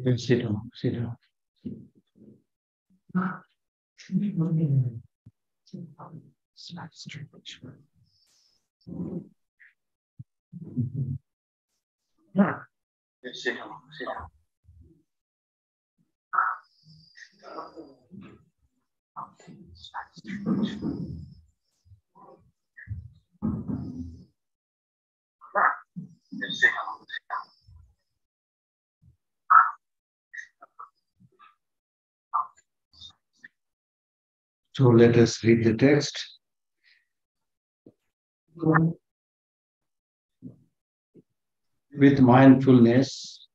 Yes, sit down, sit down. Yes, sit down, sit down. Yes, sit down. So let us read the text. With mindfulness,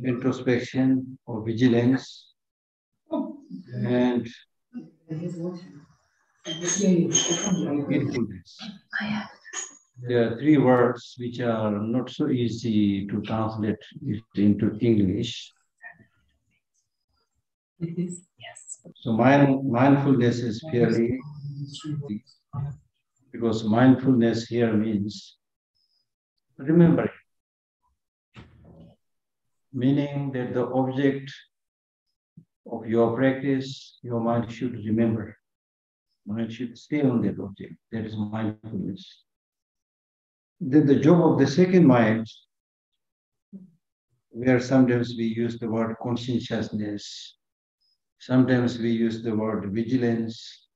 introspection or vigilance, and mindfulness. There are three words which are not so easy to translate into English. So mindfulness is fairly, because mindfulness here means remembering, meaning that the object of your practice, your mind should remember. Mind should stay on that object. That is mindfulness. Then the job of the second mind, where sometimes we use the word conscientiousness, sometimes we use the word vigilance,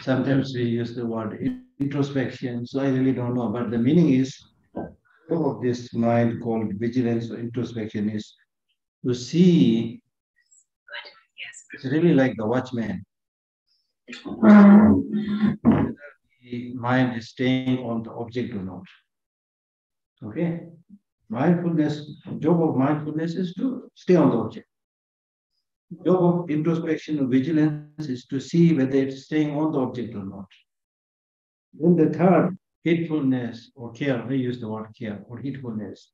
sometimes we use the word introspection. So I really don't know, but the meaning is, of this mind called vigilance or introspection is to see. It's really like the watchman. Whether the mind is staying on the object or not. Okay? Mindfulness, job of mindfulness is to stay on the object. Job of introspection or vigilance is to see whether it's staying on the object or not. Then the third, heedfulness or care, I use the word care or heedfulness,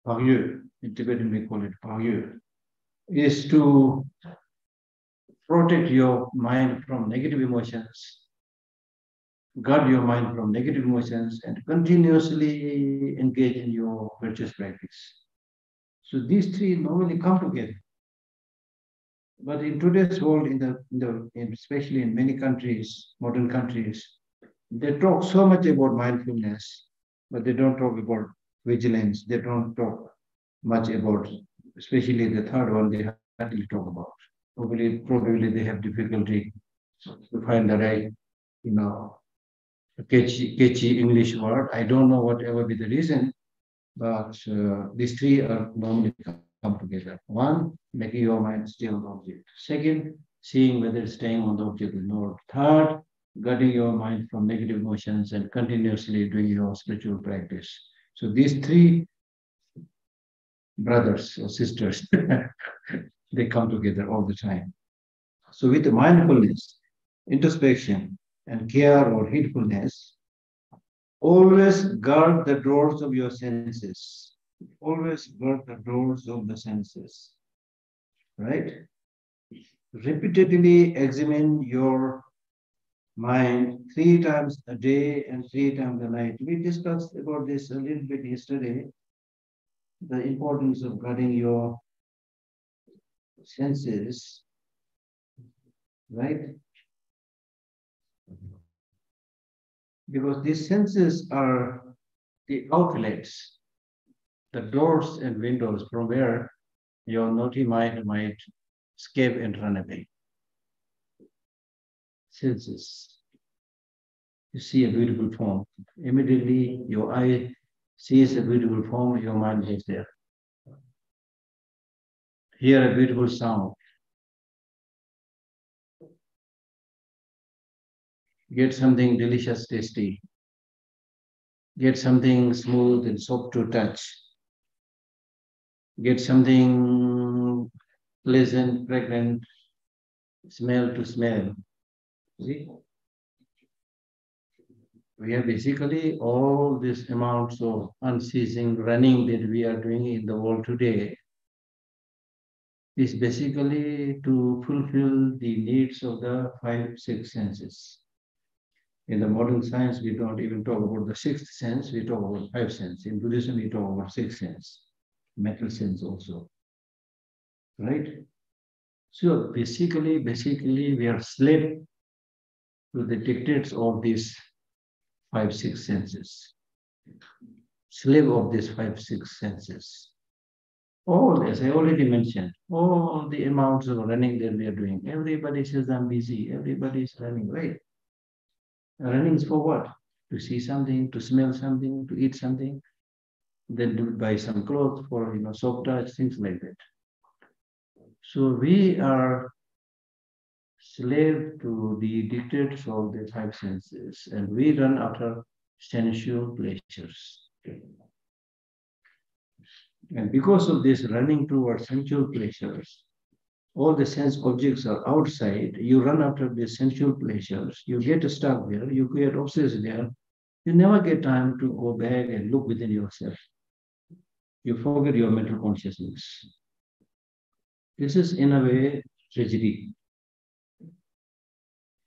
paryu, in Tibetan we call it paryu, is to protect your mind from negative emotions, guard your mind from negative emotions, and continuously engage in your virtuous practice. So these three normally come together. But in today's world, especially in many countries, modern countries, they talk so much about mindfulness, but they don't talk about vigilance. They don't talk much about, especially the third one, they hardly talk about. Probably they have difficulty to find the right, catchy English word. I don't know whatever be the reason, but these three are normally come together. One, making your mind stay on the object. Second, seeing whether it's staying on the object or not. Third, guarding your mind from negative emotions and continuously doing your spiritual practice. So these three brothers or sisters, they come together all the time. So with the mindfulness, introspection, and care or heedfulness, always guard the doors of your senses. Always guard the doors of the senses. Right? Repeatedly examine your mind 3 times a day and 3 times a night. We discussed about this a little bit yesterday, the importance of guarding your senses, right? Because these senses are the outlets, the doors and windows from where your naughty mind might escape and run away. Senses. You see a beautiful form. Immediately your eye sees a beautiful form, your mind is there. Hear a beautiful sound. Get something delicious, tasty. Get something smooth and soft to touch. Get something pleasant, fragrant, smell to smell. See? We have basically all these amounts of unceasing running that we are doing in the world today is basically to fulfill the needs of the 5, 6 senses. In the modern science, we don't even talk about the sixth sense, we talk about five sense. In Buddhism, we talk about sixth sense, mental sense also. Right? So basically, we are slave to the dictates of these five, six senses. Slave of these five, six senses. All, as I already mentioned, all the amounts of running that we are doing. Everybody says, I'm busy. Everybody is running, right? Running is for what? To see something, to smell something, to eat something, then to buy some clothes for, soft touch, things like that. So we are slave to the dictates of the five senses, and we run after sensual pleasures. And because of this running towards sensual pleasures, all the sense objects are outside, you run after the sensual pleasures, you get stuck there, you get obsessed there, you never get time to go back and look within yourself. You forget your mental consciousness. This is, in a way, tragedy.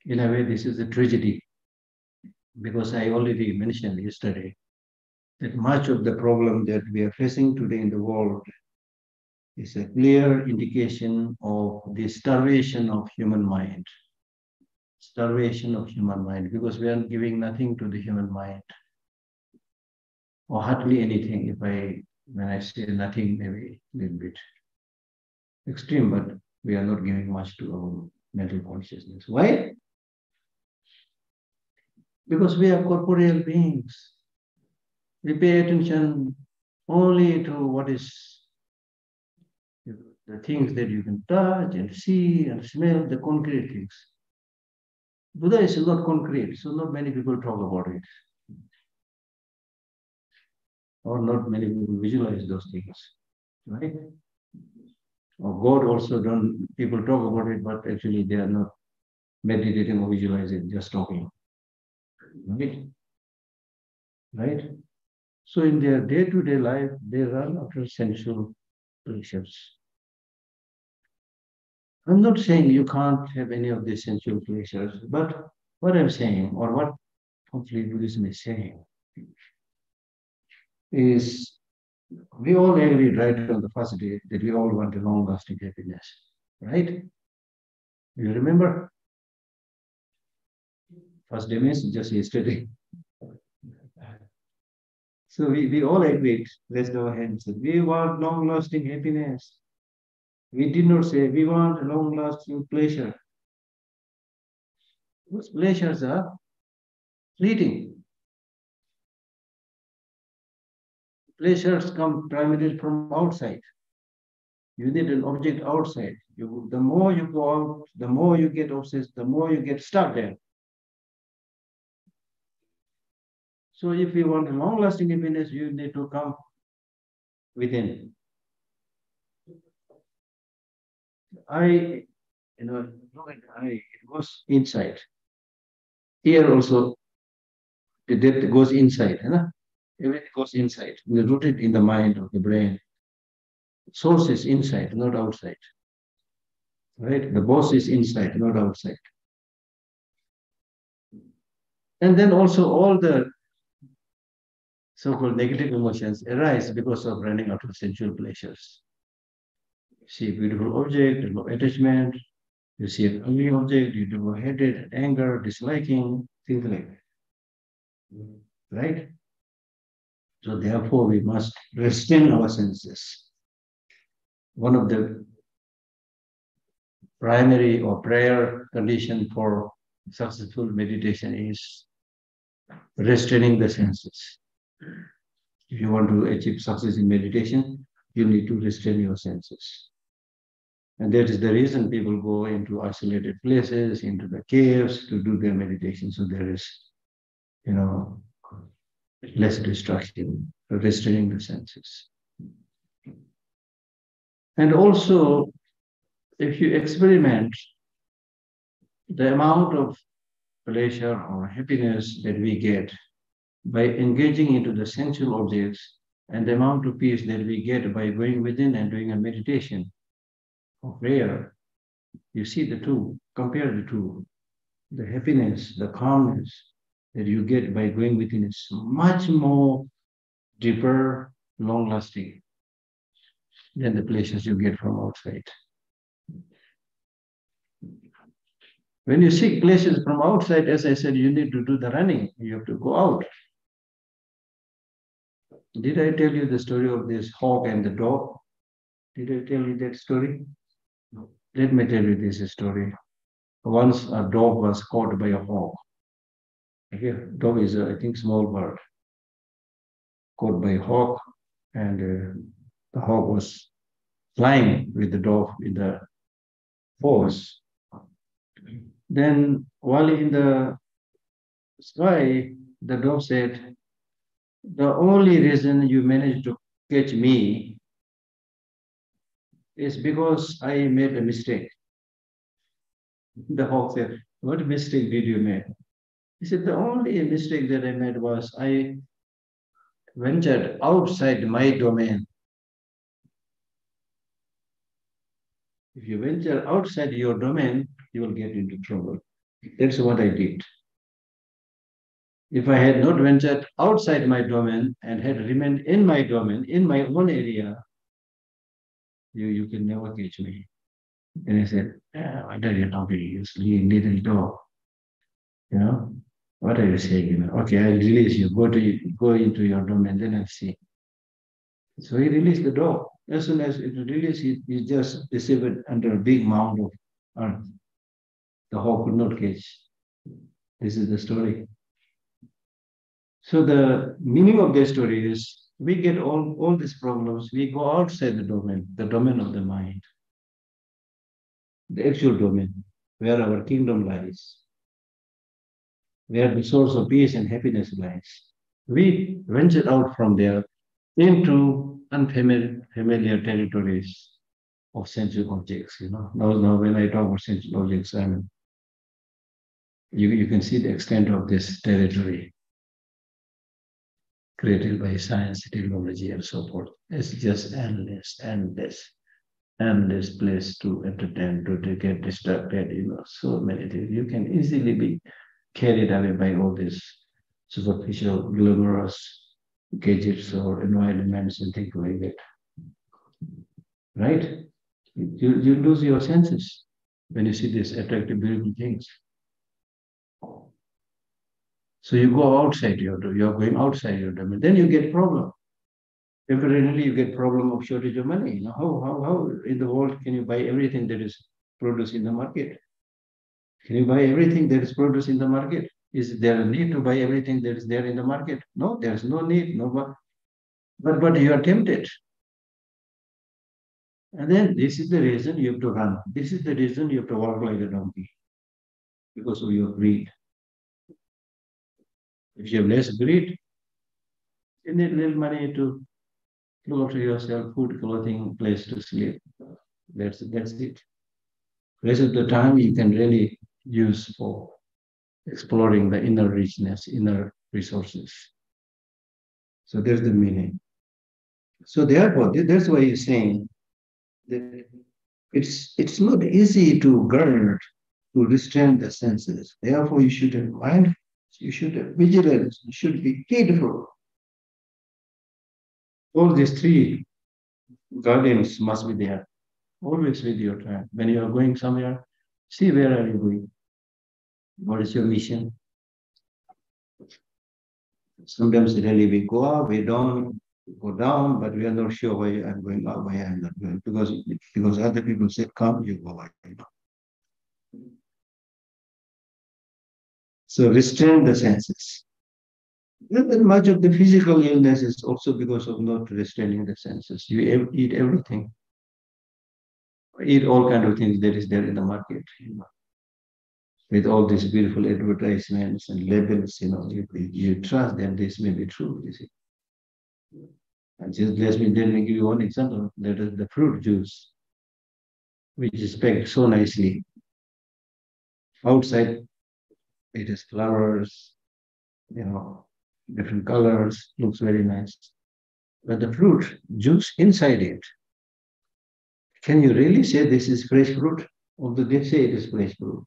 In a way, this is a tragedy, because I already mentioned yesterday that much of the problem that we are facing today in the world is a clear indication of the starvation of human mind. Starvation of human mind, because we are giving nothing to the human mind, or hardly anything. When I say nothing, maybe a little bit extreme, but we are not giving much to our mental consciousness. Why? Because we are corporeal beings. We pay attention only to what is the things that you can touch and see and smell, the concrete things. Buddha is not concrete, so not many people talk about it. Or not many people visualize those things, right? Or God also people talk about it, but actually they are not meditating or visualizing, just talking. Right? Right? So in their day-to-day life, they run after sensual pleasures. I'm not saying you can't have any of these sensual pleasures, but what I'm saying, or what hopefully Buddhism is saying, is we all agreed right on the first day that we all want a long-lasting happiness, right? You remember? First day means just yesterday. So we all agreed, raised our hands, we want long-lasting happiness. We did not say we want long-lasting pleasure. Those pleasures are fleeting. Pleasures come primarily from outside. You need an object outside. The more you go out, the more you get obsessed, the more you get stuck there. So if you want a long-lasting happiness, you need to come within. It goes inside. Here also, the depth goes inside. Everything goes inside, rooted in the mind or the brain. Source is inside, not outside. Right? The boss is inside, not outside. And then also all the so-called negative emotions arise because of running out of sensual pleasures. You see a beautiful object, you have attachment. You see an ugly object, you develop hatred, anger, disliking, things like that. Right? So therefore, we must restrain our senses. One of the primary or prayer condition for successful meditation is restraining the senses. If you want to achieve success in meditation, you need to restrain your senses. And that is the reason people go into isolated places, into the caves to do their meditation. So there is, less distraction, restraining the senses. And also, if you experiment the amount of pleasure or happiness that we get by engaging into the sensual objects and the amount of peace that we get by going within and doing a meditation or prayer, you see the two, compare the two, the happiness, the calmness that you get by going within is much more deeper, long-lasting than the pleasures you get from outside. When you seek pleasures from outside, as I said, you need to do the running. You have to go out. Did I tell you the story of this hawk and the dog? Did I tell you that story? No. Let me tell you this story. Once a dog was caught by a hawk. Okay, dog is, I think, small bird. Caught by a hawk, and the hawk was flying with the dog with the paws. Then, while in the sky, the dog said, "The only reason you managed to catch me is because I made a mistake." The hawk said, "What mistake did you make?" He said, "The only mistake that I made was I ventured outside my domain." If you venture outside your domain, you will get into trouble. That's what I did. If I had not ventured outside my domain and had remained in my domain, in my own area, you can never catch me. And I said, "What are you talking? You little dog. You know, what are you saying? Okay, I'll release you. Go into your domain, then I'll see." So he released the dog. As soon as it released, he just received it under a big mound of earth. The hawk could not catch. This is the story. So the meaning of the story is we get all these problems, we go outside the domain of the mind, the actual domain, where our kingdom lies, where the source of peace and happiness lies. We venture out from there into unfamiliar territories of sensual objects. Now when I talk about sensual objects, you can see the extent of this territory created by science, technology, and so forth. It's just endless place to entertain, to get distracted. So many things. You can easily be carried away by all these superficial, glamorous gadgets or environments and things like that. Right? You lose your senses when you see these attractive, beautiful things. So you go outside you're going outside your domain. Then you get problem. Temporarily, you get problem of shortage of money. How in the world can you buy everything that is produced in the market? Can you buy everything that is produced in the market? Is there a need to buy everything that is there in the market? No, there's no need. No, but you are tempted. And then this is the reason you have to run. This is the reason you have to walk like a donkey. Because of your greed. If you have less greed, you need little money to look after yourself, food, clothing, place to sleep. That's it. Rest of the time you can really use for exploring the inner richness, inner resources. So there's the meaning. So therefore, that's why he's saying that it's not easy to guard, to restrain the senses. Therefore, you should have mindfulness, you should have vigilance, you should be heedful. All these three guardians must be there, always with your time. When you are going somewhere, see where are you going? What is your mission? Sometimes really we go up, we don't go down, but we are not sure why I'm going up, why I'm not going. Because other people said, come, you go. So restrain the senses. And much of the physical illness is also because of not restraining the senses. You eat everything. Eat all kind of things that is there in the market. With all these beautiful advertisements and labels, you trust that this may be true, you see. And just let me give you one example. That is the fruit juice, which is packed so nicely. Outside, it has flowers, different colors, looks very nice. But the fruit juice inside it, can you really say this is fresh fruit? Although they say it is fresh fruit.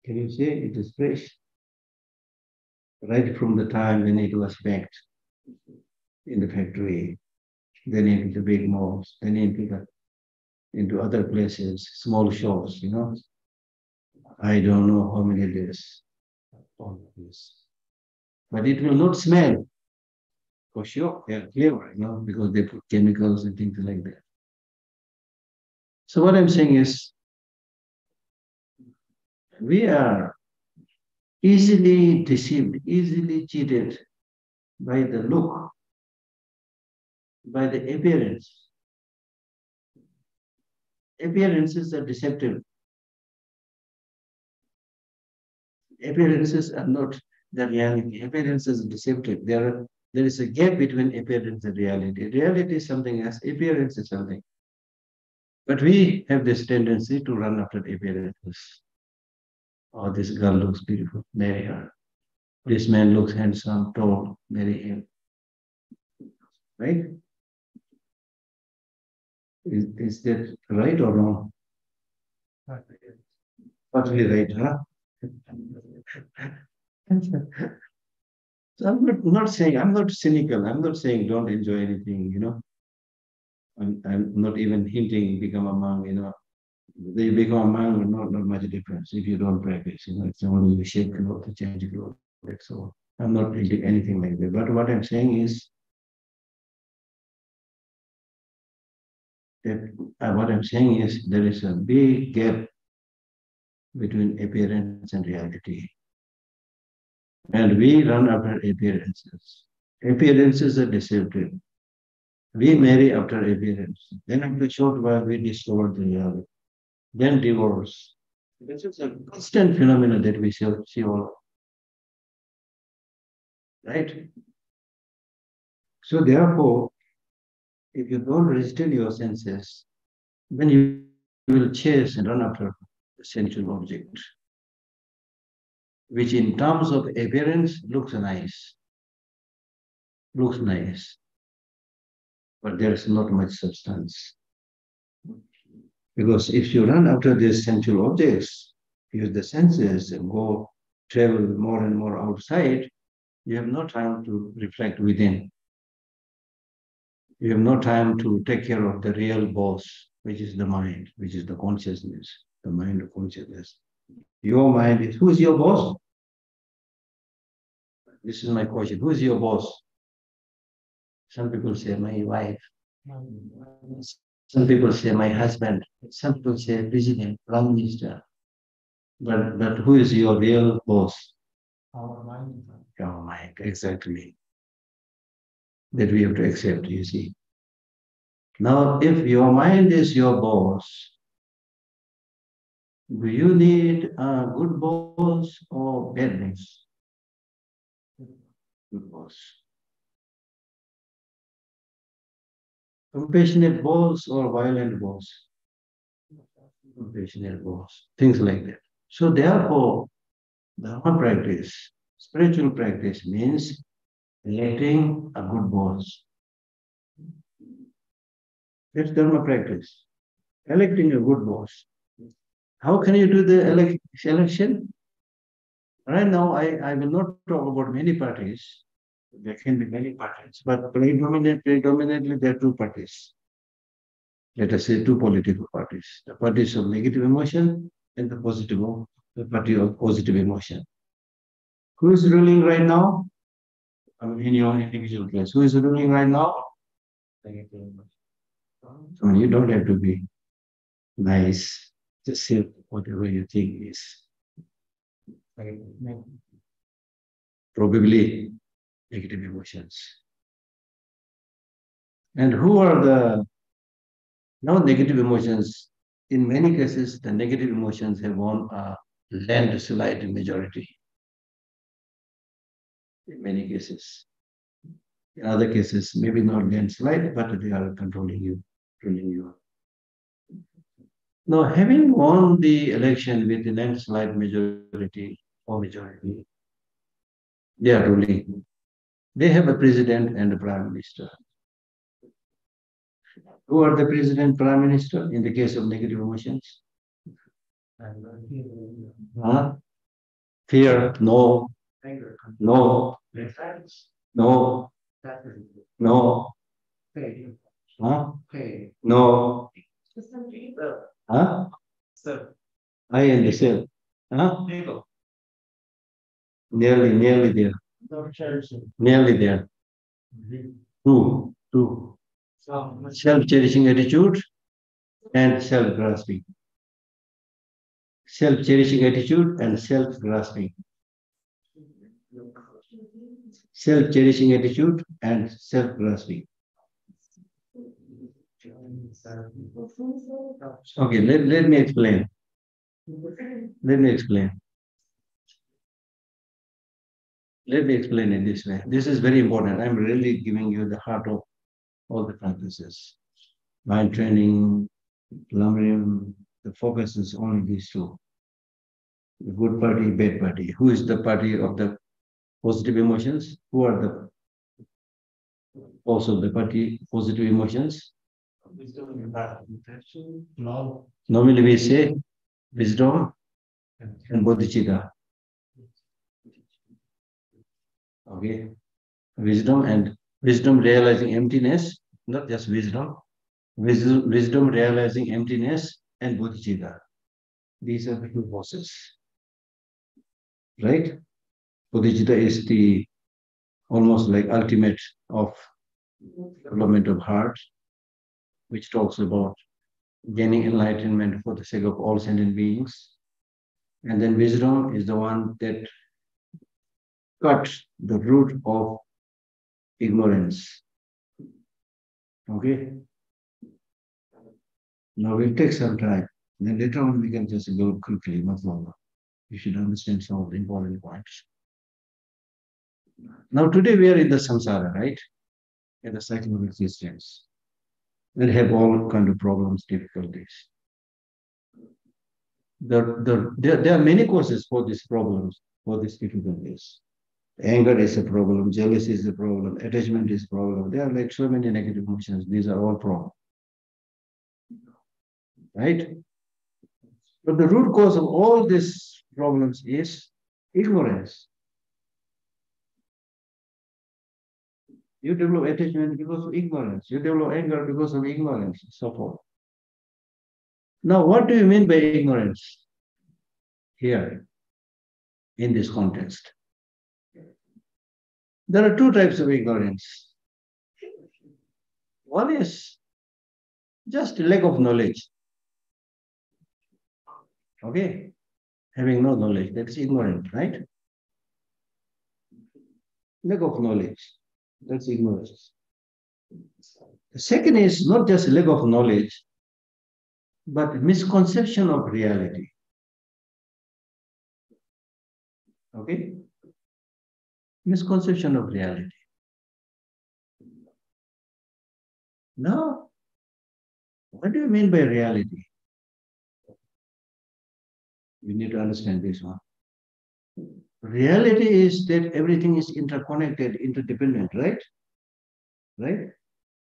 Can you say it is fresh? Right from the time when it was baked in the factory, then into the big malls, then into other places, small shops, I don't know how many days, all of this. But it will not smell, for sure. They are flavor, because they put chemicals and things like that. So what I'm saying is, we are easily deceived, easily cheated by the look, by the appearance. Appearances are deceptive. Appearances are not the reality. Appearances are deceptive. There is a gap between appearance and reality. Reality is something else, appearance is something. But we have this tendency to run after appearances. Oh, this girl looks beautiful, marry her. This man looks handsome, tall, marry him. Right? Is that right or wrong? Totally right, huh? So I'm not saying, I'm not cynical. I'm not saying don't enjoy anything. I'm not even hinting become a monk. They become a monk, not much difference if you don't practice. It's only you shape clothes, change clothes. That's all. I'm not hinting anything like that. But what I'm saying is that there is a big gap between appearance and reality. And we run after appearances. Appearances are deceptive. We marry after appearance. Then after a short while, we discover the reality. Then divorce. This is a constant phenomenon that we see all, right? So therefore, if you don't restrain your senses, then you will chase and run after the sensual object, which in terms of appearance looks nice, but there is not much substance. Because if you run after these sensual objects, use the senses and go travel more and more outside, you have no time to reflect within. You have no time to take care of the real boss, which is the mind, which is the consciousness, the mind of consciousness. Your mind is, who is your boss? This is my question. Who is your boss? Some people say my wife. Some people say my husband. Some people say president, prime minister. But who is your real boss? Our mind. Your mind, exactly. That we have to accept, you see. Now, if your mind is your boss, do you need a good boss or bad boss? Good boss. Compassionate boss or violent boss? Compassionate boss. Things like that. So therefore, Dharma practice, spiritual practice means electing a good boss. That's Dharma practice. Electing a good boss. How can you do the election? Right now, I will not talk about many parties. There can be many parties, but predominantly there are two parties. Let us say two political parties. The parties of negative emotion and the party of positive emotion. Who is ruling right now? In your individual case, who is ruling right now? Negative emotion. So you don't have to be nice. Just say whatever you think is probably negative emotions. And who are the negative emotions? In many cases, the negative emotions have won a landslide majority. In many cases. In other cases, maybe not landslide, but they are controlling you. Now, having won the election with a landslide majority or majority, they are ruling. They have a president and a prime minister. Who are the president, prime minister in the case of negative emotions? Huh? Fear, no. No. No. No. Huh? No. Huh? I and the self. Huh? Nearly there. Nearly there. Two. Self-cherishing attitude and self-grasping. Self-cherishing attitude and self-grasping. Self-cherishing attitude and self-grasping. Okay, let me explain. Let me explain. Let me explain it this way. This is very important. I'm really giving you the heart of all the practices. Mind training, lumbering, the focus is only these two. The good party, bad party. Who is the party of the positive emotions? Who are the also the party positive emotions? Normally we say wisdom and bodhicitta. Okay. Wisdom realizing emptiness, not just wisdom. Wisdom realizing emptiness and bodhicitta. These are the two forces. Right? Bodhicitta is the almost like ultimate of development of heart, which talks about gaining enlightenment for the sake of all sentient beings. And then wisdom is the one that cuts the root of ignorance. Okay? Now we'll take some time. Then later on we can just go quickly, not longer. You should understand some of the important points. Now today we are in the samsara, right? In the cycle of existence. We have all kind of problems, difficulties. There are many causes for these problems, for these difficulties. Anger is a problem, jealousy is a problem, attachment is a problem. There are like so many negative emotions. These are all problems. Right? But the root cause of all these problems is ignorance. You develop attachment because of ignorance. You develop anger because of ignorance, so forth. Now, what do you mean by ignorance here in this context? There are two types of ignorance. One is just lack of knowledge. Okay? Having no knowledge, that's ignorant, right? Lack of knowledge, that's ignorance. The second is not just lack of knowledge, but misconception of reality. Okay? Misconception of reality. Now, what do you mean by reality? You need to understand this one. Reality is that everything is interconnected, interdependent, right? Right?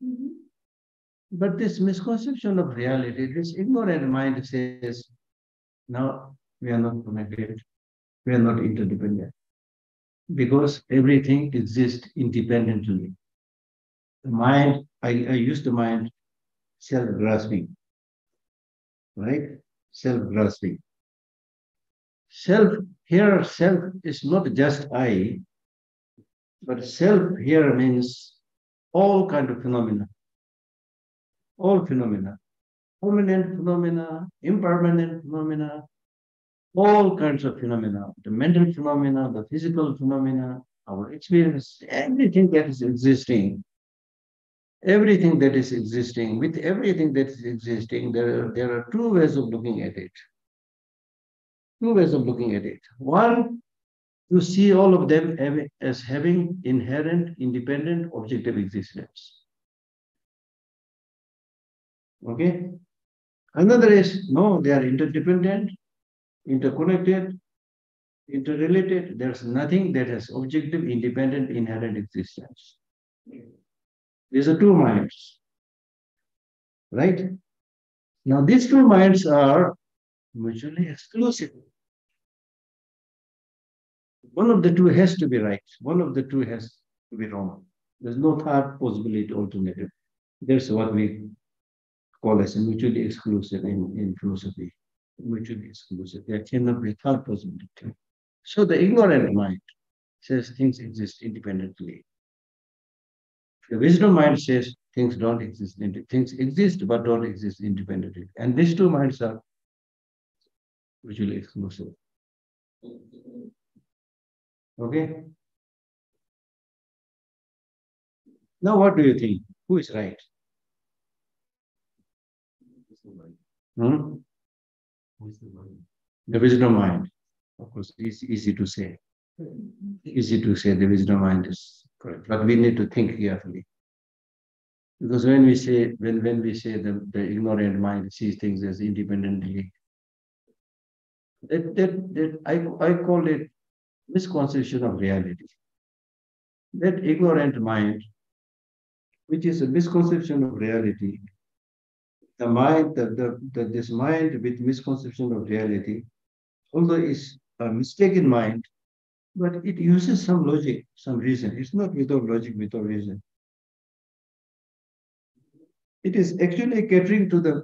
Mm-hmm. But this misconception of reality, this ignorant mind says, no, we are not connected, we are not interdependent. Because everything exists independently. The mind, I use the mind self-grasping, right? Self-grasping. Self is not just I, but self here means all kind of phenomena. All phenomena. Permanent phenomena, impermanent phenomena, all kinds of phenomena. The mental phenomena, the physical phenomena, our experience, everything that is existing. Everything that is existing, with everything that is existing, there are two ways of looking at it. Two ways of looking at it. One, to see all of them as having inherent, independent, objective existence. Okay? Another is, no, they are interdependent, interconnected, interrelated. There's nothing that has objective, independent, inherent existence. These are two minds. Right? Now, these two minds are mutually exclusive. One of the two has to be right. One of the two has to be wrong. There's no third possibility alternative. That's what we call as a mutually exclusive in philosophy. Mutually exclusive. There cannot be a third possibility. So the ignorant mind says things exist independently. The wisdom mind says things don't exist. Things exist but don't exist independently. And these two minds are mutually exclusive. Okay? Now what do you think? Who is right? Hmm? The wisdom mind. Of course, it's easy to say. Easy to say the wisdom mind is correct. But we need to think carefully. Because when we say the ignorant mind sees things as independently, I call it misconception of reality. That ignorant mind, which is a misconception of reality, the mind, this mind with misconception of reality, although it's a mistaken mind, but it uses some logic, some reason. It's not without logic, without reason. It is actually catering to the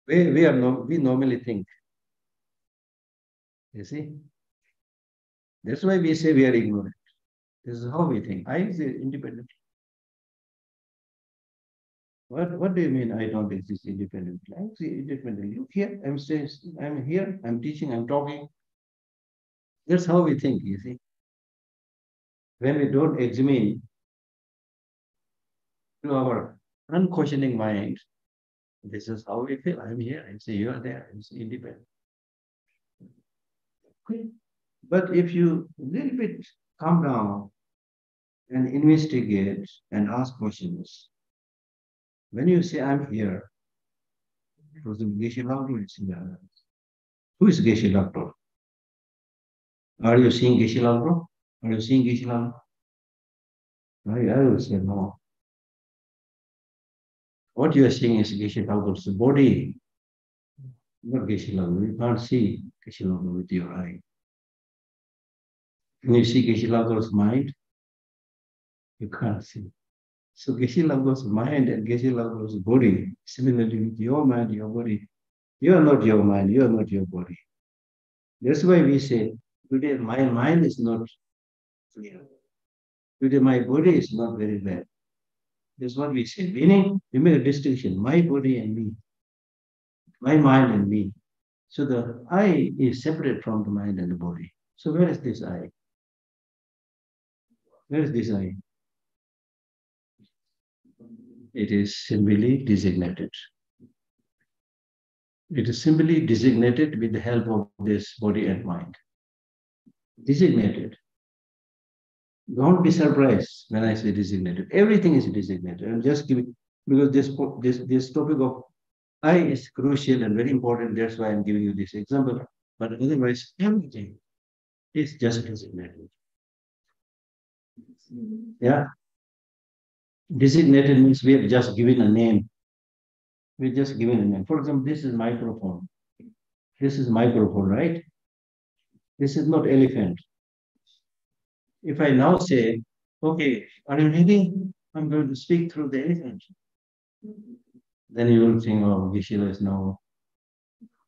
way we normally think. You see? That's why we say we are ignorant. This is how we think. I is independent. What do you mean I don't exist independently? I exist independently. Look here, I'm here, I'm teaching, I'm talking. That's how we think, you see. When we don't examine to our unquestioning mind, this is how we feel. I'm here, I say you are there, I'm independent. Okay. But if you a little bit calm down and investigate and ask questions, when you say I'm here, for the Geshe Lhakdor is here. Who is Geshe Lhakdor? Are you seeing Geshe Lhakdor? Are you seeing Geshe Lhakdor? I will say no. What you are seeing is Geshe Lhakdor's body, not Geshe Lhakdor. You can't see Geshe Lhakdor with your eye. When you see Geshe Lhakdor's mind, you can't see. So Geshe Lhakdor's mind and Geshe Lhakdor's body, similarly with your mind, your body, you are not your mind, you are not your body. That's why we say, today my mind is not clear. Today my body is not very bad. That's what we say. Meaning, we make a distinction, my body and me, my mind and me. So the I is separate from the mind and the body. So where is this I? Where is this I? It is simply designated. It is simply designated with the help of this body and mind. Designated. Don't be surprised when I say designated. Everything is designated. I'm just giving, because this topic of I is crucial and very important. That's why I'm giving you this example. But otherwise, everything is just designated. Yeah. Designated means we have just given a name. We're just given a name. For example, this is microphone. This is microphone, right? This is not elephant. If I now say, okay, are you ready? I'm going to speak through the elephant. Then you will think, oh, Geshe is now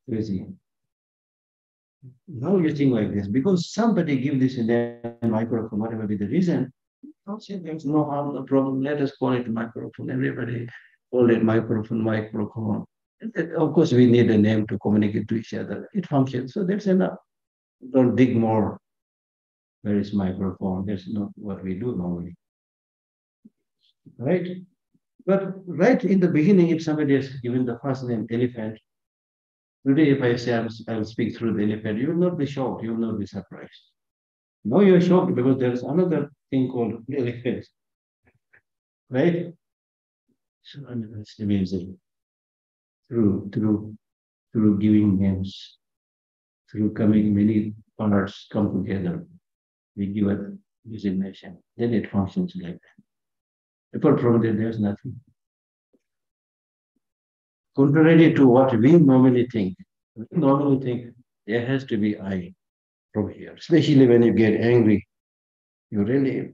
crazy. Now you think like this, because somebody give this in their microphone, whatever be the reason. Don't say there's no harm, no problem. Let us call it microphone. Everybody call it microphone. Of course, we need a name to communicate to each other. It functions. So that's enough. Don't dig more. Where is microphone? That's not what we do normally. Right? But right in the beginning, if somebody has given the first name elephant, today if I say I will speak through the elephant, you will not be shocked. You will not be surprised. Now you are shocked because there is another thing called elephant. Right? So it's amazing. Through giving names, through coming many parts come together, we give a designation. Then it functions like that. Apart from that, there's nothing. Contrary to what we normally think there has to be I. from here, especially when you get angry. You really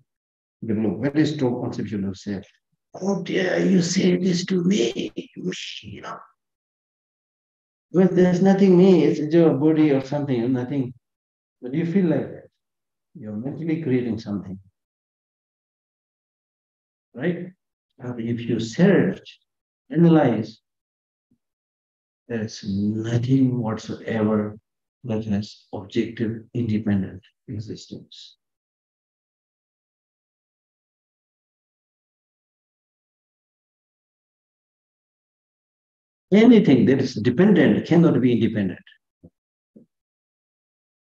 develop very strong conception of self. How dare you say this to me? You know, well, there's nothing me, it's your body or something, nothing. But you feel like that. You're mentally creating something, right? If you search, analyze, there's nothing whatsoever that has objective, independent existence. Anything that is dependent cannot be independent.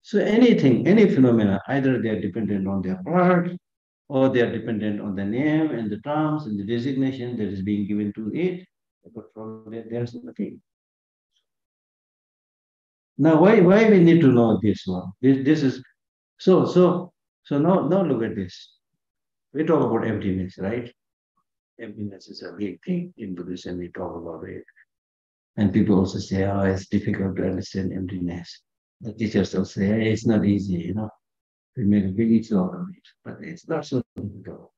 So anything, any phenomena, either they are dependent on their part or they are dependent on the name and the terms and the designation that is being given to it. But from there, there's nothing. Now, why we need to know this one? This is so now look at this. We talk about emptiness, right? Emptiness is a big thing in Buddhism. We talk about it, and people also say, "Oh, it's difficult to understand emptiness." The teachers will say, hey, "It's not easy, you know." We make a big issue out of it, but it's not so difficult.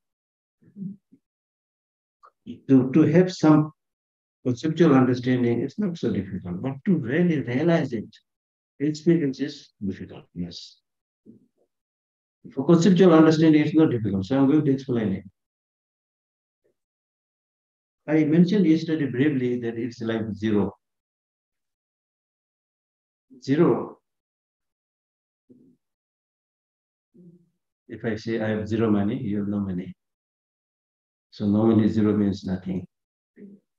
To have some conceptual understanding, it's not so difficult, but to really realize it, experience is difficult, yes. For conceptual understanding, it's not difficult, so I'm going to explain it. I mentioned yesterday briefly that it's like zero. Zero. If I say I have zero money, you have no money. So normally zero means nothing.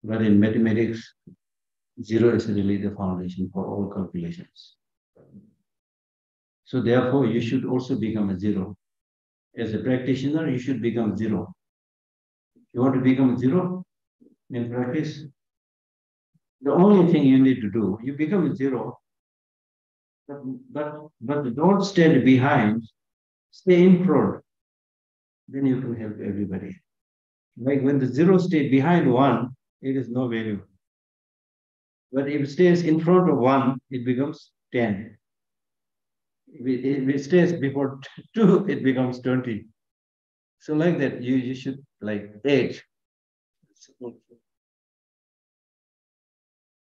But in mathematics, zero is really the foundation for all calculations. So therefore, you should also become a zero. As a practitioner, you should become zero. You want to become zero in practice? The only thing you need to do, you become a zero, but don't stand behind, stay in front. Then you can help everybody. Like when the zero stays behind one, it is no value. But if it stays in front of one, it becomes 10. If it stays before 2, it becomes 20. So like that, you should like 8.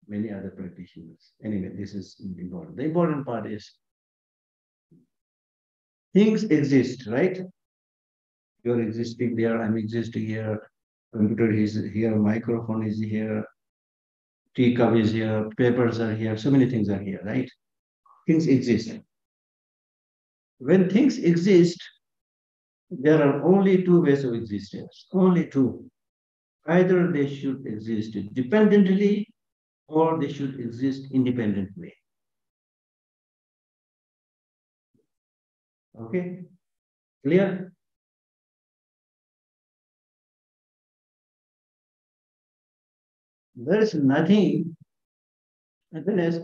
Many other practitioners. Anyway, this is important. The important part is things exist, right? You're existing there, I'm existing here, computer is here, microphone is here, teacup is here, papers are here, so many things are here, right? Things exist. When things exist, there are only two ways of existence, only two. Either they should exist dependently or they should exist independently. Okay? Clear? There is nothing, and then as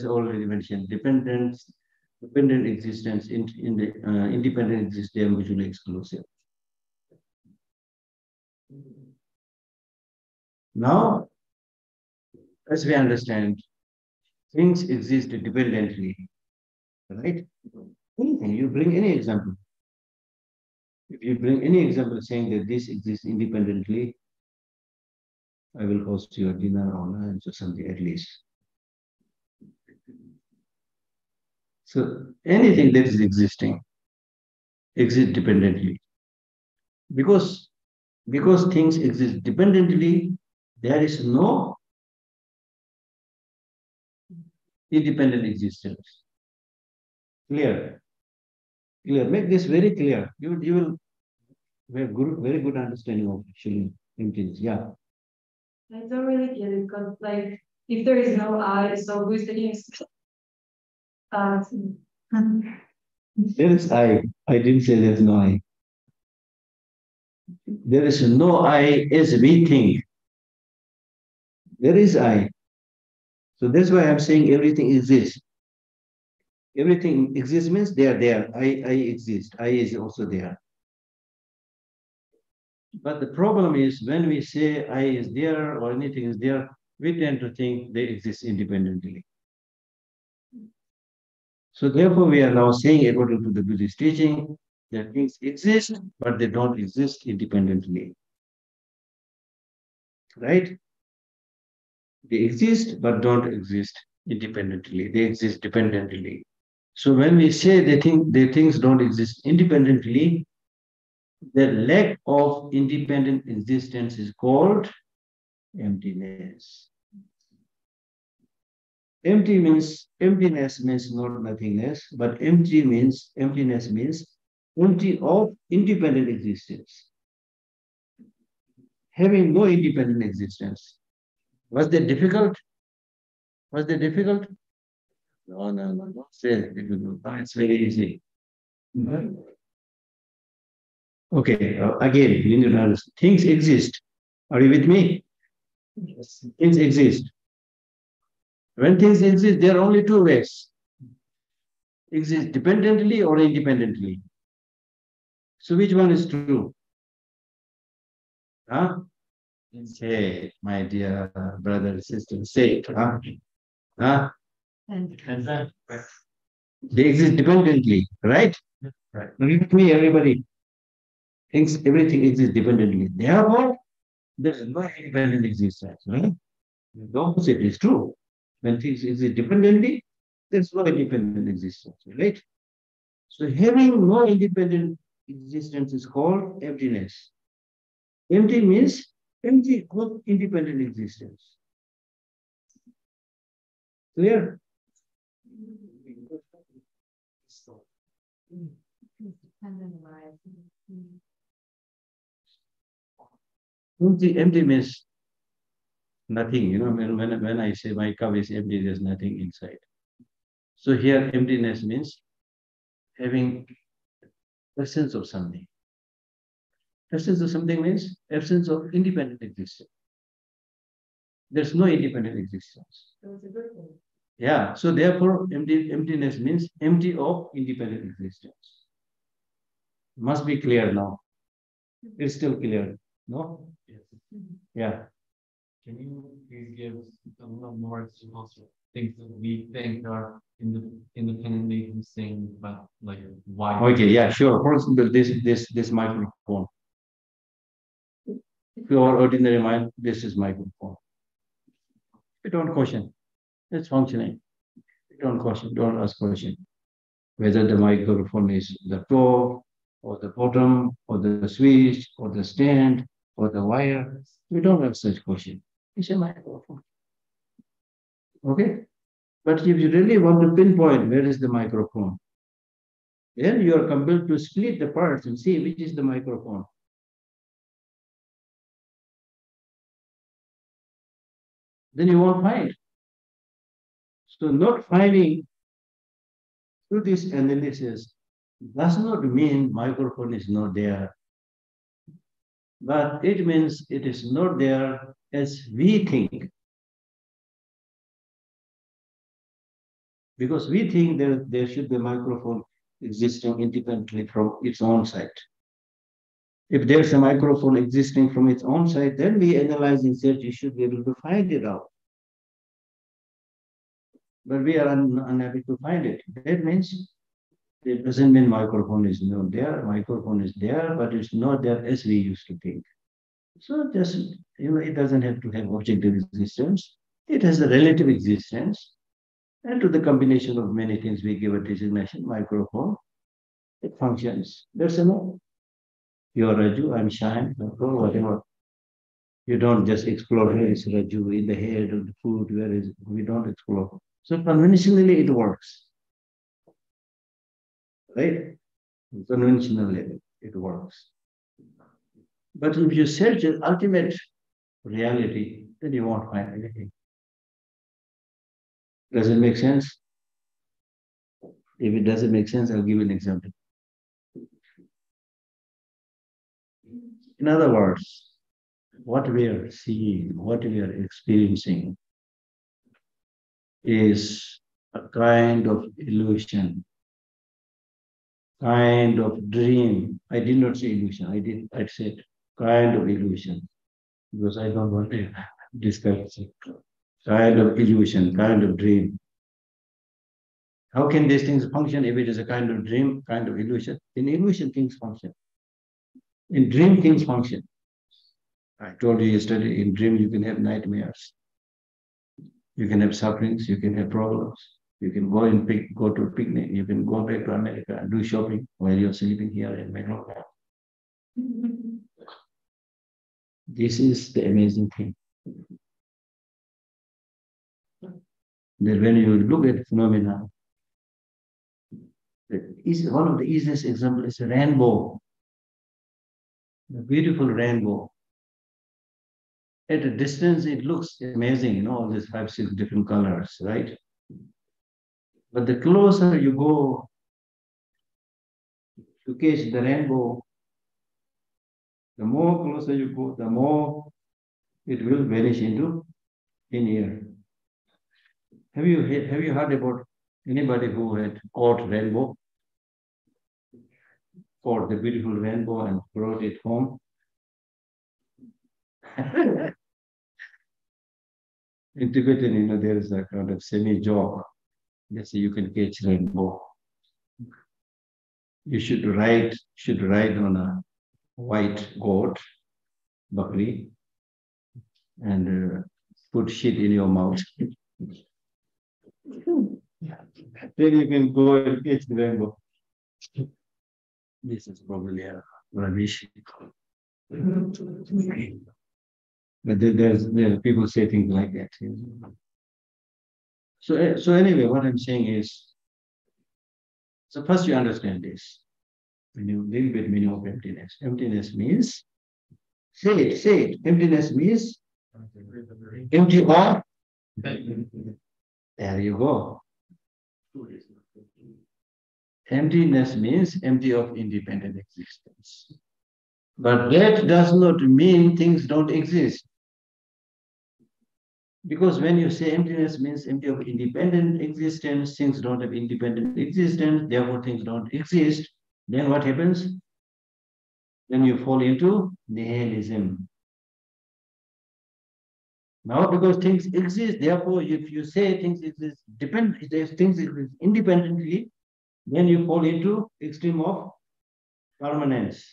already mentioned, dependent existence, in the independent existence, they are mutually exclusive. Now, as we understand, things exist dependently, right? Anything, you bring any example. If you bring any example saying that this exists independently, I will host you a dinner or lunch or something at least. So anything that is existing exists dependently. Because things exist dependently, there is no independent existence. Clear? Clear. Make this very clear. You will have very good understanding of actually emptiness. Yeah. I don't really get it because, like, if there is no I, so who's the use? There is I. I didn't say there's no I. There is no I as we think. There is I. So that's why I'm saying everything exists. Everything exists means they are there. I exist. I is also there. But the problem is when we say I is there or anything is there, we tend to think they exist independently. So therefore, we are now saying, according to the Buddhist teaching, that things exist, but they don't exist independently. Right? They exist, but don't exist independently. They exist dependently. So when we say the things don't exist independently, the lack of independent existence is called emptiness. Emptiness means not nothingness, but emptiness means empty of independent existence. Having no independent existence. Was that difficult? Was that difficult? No, don't say it. It's very easy. Okay, again, you need to understand. Things exist. Are you with me? Yes. Things exist. When things exist, there are only two ways. Exist dependently or independently. So which one is true? Huh? Say it, my dear brother and sister. Say it. Huh? Huh? They exist dependently, right? Right. With me, everybody. Everything exists dependently. Therefore, there is no independent existence. Right? The opposite is true. When things exist dependently, there's no independent existence, right? So having no independent existence is called emptiness. Empty means empty of independent existence. Clear? Empty means nothing. When I say my cup is empty, there's nothing inside. So here emptiness means having absence of something. Absence of something means absence of independent existence. There's no independent existence. Yeah, so therefore emptiness means empty of independent existence. Must be clear now. It's still clear, no? Yes. Yeah. Can you please give a little more examples of things that we think are independently insane, but like why? Okay, yeah, sure. For example, this microphone. Your ordinary mind, this is microphone. You don't question. It's functioning. You don't question, don't ask question. Whether the microphone is the top or the bottom or the switch or the stand or the wire. We don't have such question. It's a microphone. Okay? But if you really want to pinpoint where is the microphone, then you are compelled to split the parts and see which is the microphone. Then you won't find. So not finding through this analysis does not mean microphone is not there, but it means it is not there as we think. Because we think there should be a microphone existing independently from its own side. If there's a microphone existing from its own side, then we analyze and say you should be able to find it out. But we are unable to find it. That means it doesn't mean microphone is not there. Microphone is there, but it's not there as we used to think. So just, it doesn't have to have objective existence. It has a relative existence. And to the combination of many things, we give a designation, microphone. It functions. There's a no. You're Raju, I'm Shine, whatever. You don't just explore where is Raju in the head of the food, where is it? We don't explore. So conventionally it works. Right? Conventionally it works. But if you search the ultimate reality, then you won't find anything. Does it make sense? If it doesn't make sense, I'll give you an example. In other words, what we are seeing, what we are experiencing is a kind of illusion, kind of dream. I did not say illusion, I said kind of illusion, because I don't want to describe it. Kind of illusion, kind of dream. How can these things function if it is a kind of dream, kind of illusion? In illusion, things function. In dream, things function. I told you yesterday, in dream, you can have nightmares. You can have sufferings, you can have problems. You can go to a picnic, you can go back to America and do shopping while you're sleeping here in Bangalore. This is the amazing thing. That when you look at phenomena, one of the easiest examples is a rainbow. The beautiful rainbow. At a distance, it looks amazing, all these 5, 6 different colors, right? But the closer you go to catch the rainbow, the more closer you go, the more it will vanish into thin air. Have you heard about anybody who had caught rainbow? Caught the beautiful rainbow and brought it home? In Tibetan, there is a kind of semi-joke. They say you can catch rainbow. You should ride on a white goat, bakri, and put shit in your mouth. Then you can go and catch the rainbow. This is probably a rubbish. But there are people say things like that. So anyway, what I'm saying is, so first you understand this. When you live with meaning of emptiness. Emptiness means, say it. Emptiness means empty of. There you go. Emptiness means empty of independent existence. But that does not mean things don't exist. Because when you say emptiness means empty of independent existence, things don't have independent existence, therefore things don't exist, then what happens? Then you fall into nihilism. Now, because things exist, therefore, if you say things exist independently, then you fall into extreme of permanence.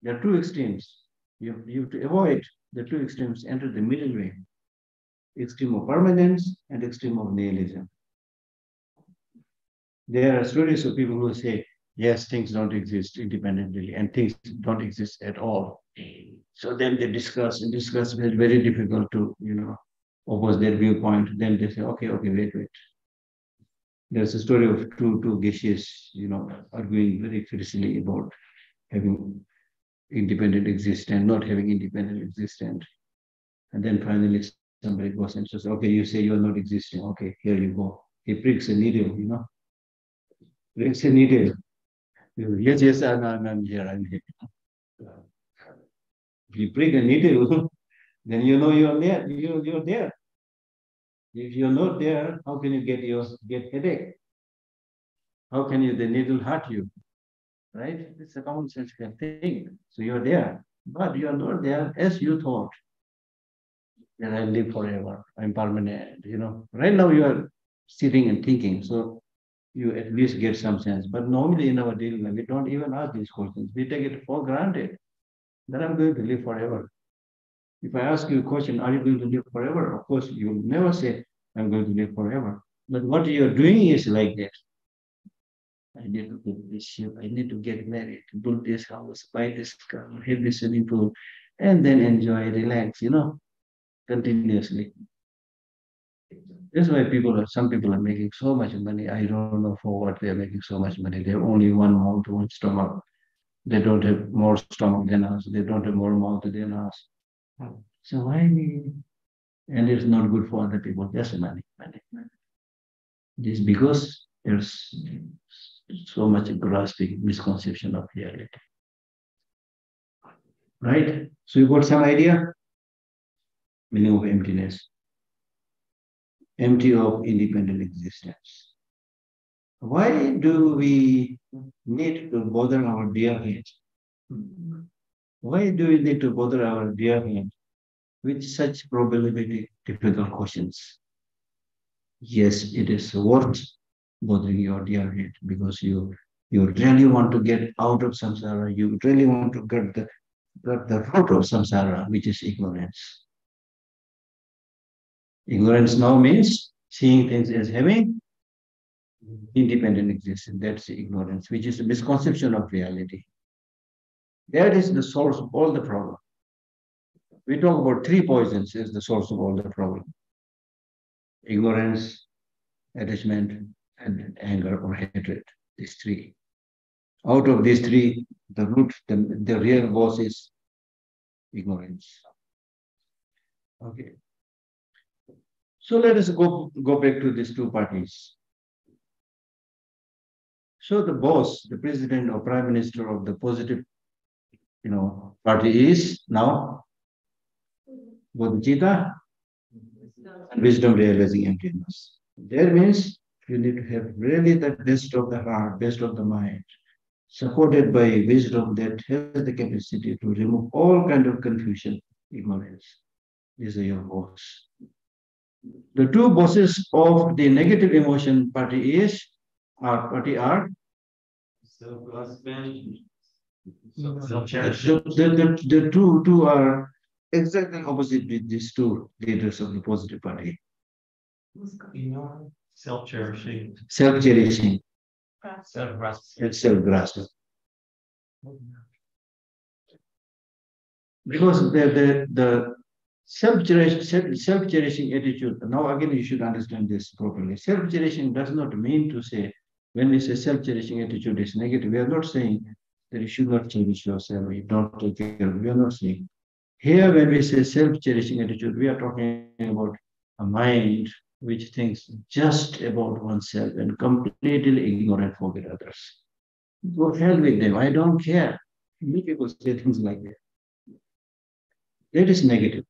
There are two extremes. You have to avoid the two extremes, enter the middle way. Extreme of permanence and extreme of nihilism. There are stories of people who say, yes, things don't exist independently and things don't exist at all. So then they discuss. It's very difficult to, oppose their viewpoint. Then they say, okay, wait. There's a story of two Geshes, arguing very fiercely about having independent existence, not having independent existence. And then finally somebody goes and says, okay, you say you're not existing. Okay, here you go. He pricks a needle, Pricks a needle. Yes, I'm here. If you prick a needle, then you're there. You're there. If you're not there, how can you get headache? How can the needle hurt you? Right? It's a common sense thing. So you're there, but you're not there as you thought. And I live forever. I'm permanent. Right now you are sitting and thinking, so you at least get some sense. But normally in our daily life, we don't even ask these questions. We take it for granted that I'm going to live forever. If I ask you a question, are you going to live forever? Of course, you will never say, I'm going to live forever. But what you're doing is like that. I need to get this ship. I need to get married, build this house, buy this car, have this swimming pool, and then enjoy, relax, continuously. That's why some people are making so much money. I don't know for what they're making so much money. They have only one mouth, one stomach. They don't have more stomach than us. They don't have more mouth than us. So why me? And it's not good for other people. Just money. This is because there's so much grasping misconception of reality. Right? So you got some idea? Meaning of emptiness. Empty of independent existence. Why do we need to bother our dear head? Why do we need to bother our dear head with such problematic, difficult questions? yes, it is worth bothering your dear head because you really want to get out of samsara. You really want to get the root of samsara, which is ignorance. Ignorance now means seeing things as having independent existence. That's ignorance, which is a misconception of reality. That is the source of all the problem. We talk about three poisons as the source of all the problem: ignorance, attachment, and anger or hatred. These three. Out of these three, the root, the real cause is ignorance. Okay. So let us go back to these two parties. So the boss, the president or prime minister of the positive, party is now bodhicitta, wisdom realizing emptiness. That means you need to have really the best of the heart, best of the mind, supported by wisdom that has the capacity to remove all kind of confusion, ignorance. These are your boss. The two bosses of the negative emotion party are Self-husband. the two are exactly opposite with these two leaders of the positive party. Self-cherishing. Self-cherishing Self-grasping. and self-grasping. Because the self-cherishing attitude, now again you should understand this properly. Self-cherishing does not mean to say, when we say self-cherishing attitude is negative, we are not saying that you should not cherish yourself, you don't take care of it. We are not saying. Here, when we say self-cherishing attitude, we are talking about a mind which thinks just about oneself and completely ignore and forget others. Go hell with them, I don't care. Many people say things like that. That is negative.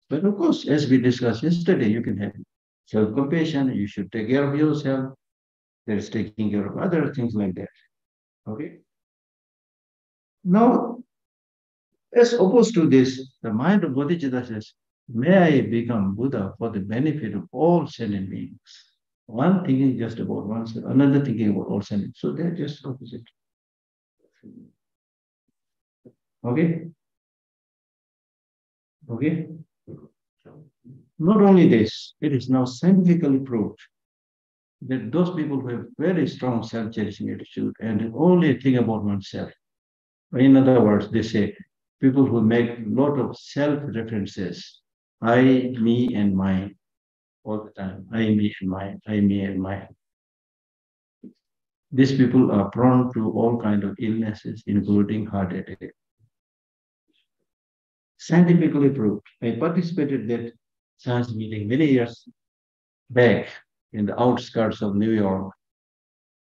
But of course, as we discussed yesterday, you can have self-compassion, you should take care of yourself. There is taking care of other things like that. Okay? Now, as opposed to this, the mind of bodhicitta says, may I become Buddha for the benefit of all sentient beings. One thinking just about oneself, another thinking about all sentient. So they're just opposite. Okay? Okay? Not only this, it is now scientifically proved that those people who have very strong self-cherishing attitude and only think about oneself, in other words, they say, people who make a lot of self-references, I, me, and mine, all the time. I, me, and mine. I, me, and mine. These people are prone to all kinds of illnesses, including heart attack. Scientifically proved. I participated in that science meeting many years back in the outskirts of New York.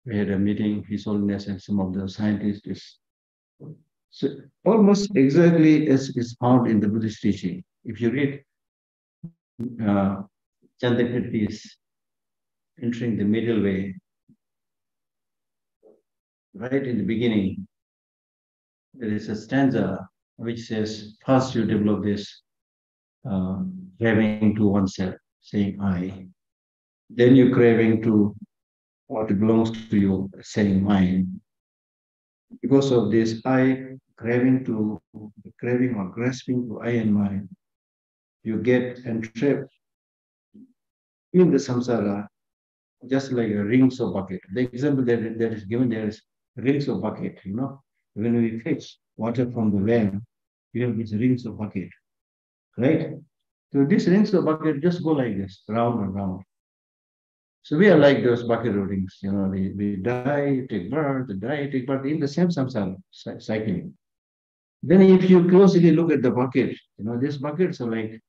We had a meeting, His Holiness and some of the scientists. So almost exactly as is found in the Buddhist teaching. If you read Chandakirti's Entering the Middle Way, right in the beginning, there is a stanza which says, first you develop this craving to oneself, saying I. Then you craving to what belongs to you, saying mine. Because of this, craving or grasping to I and mine, you get entrapped in the samsara, just like a rings of bucket. The example that is given there is rings of bucket, When we fetch water from the well, you have these rings of bucket, right? So these rings of bucket just go like this, round and round. So we are like those bucket of rings, we die, take birth, die, take birth in the same samsara cycling. Then if you closely look at the bucket, these buckets are like,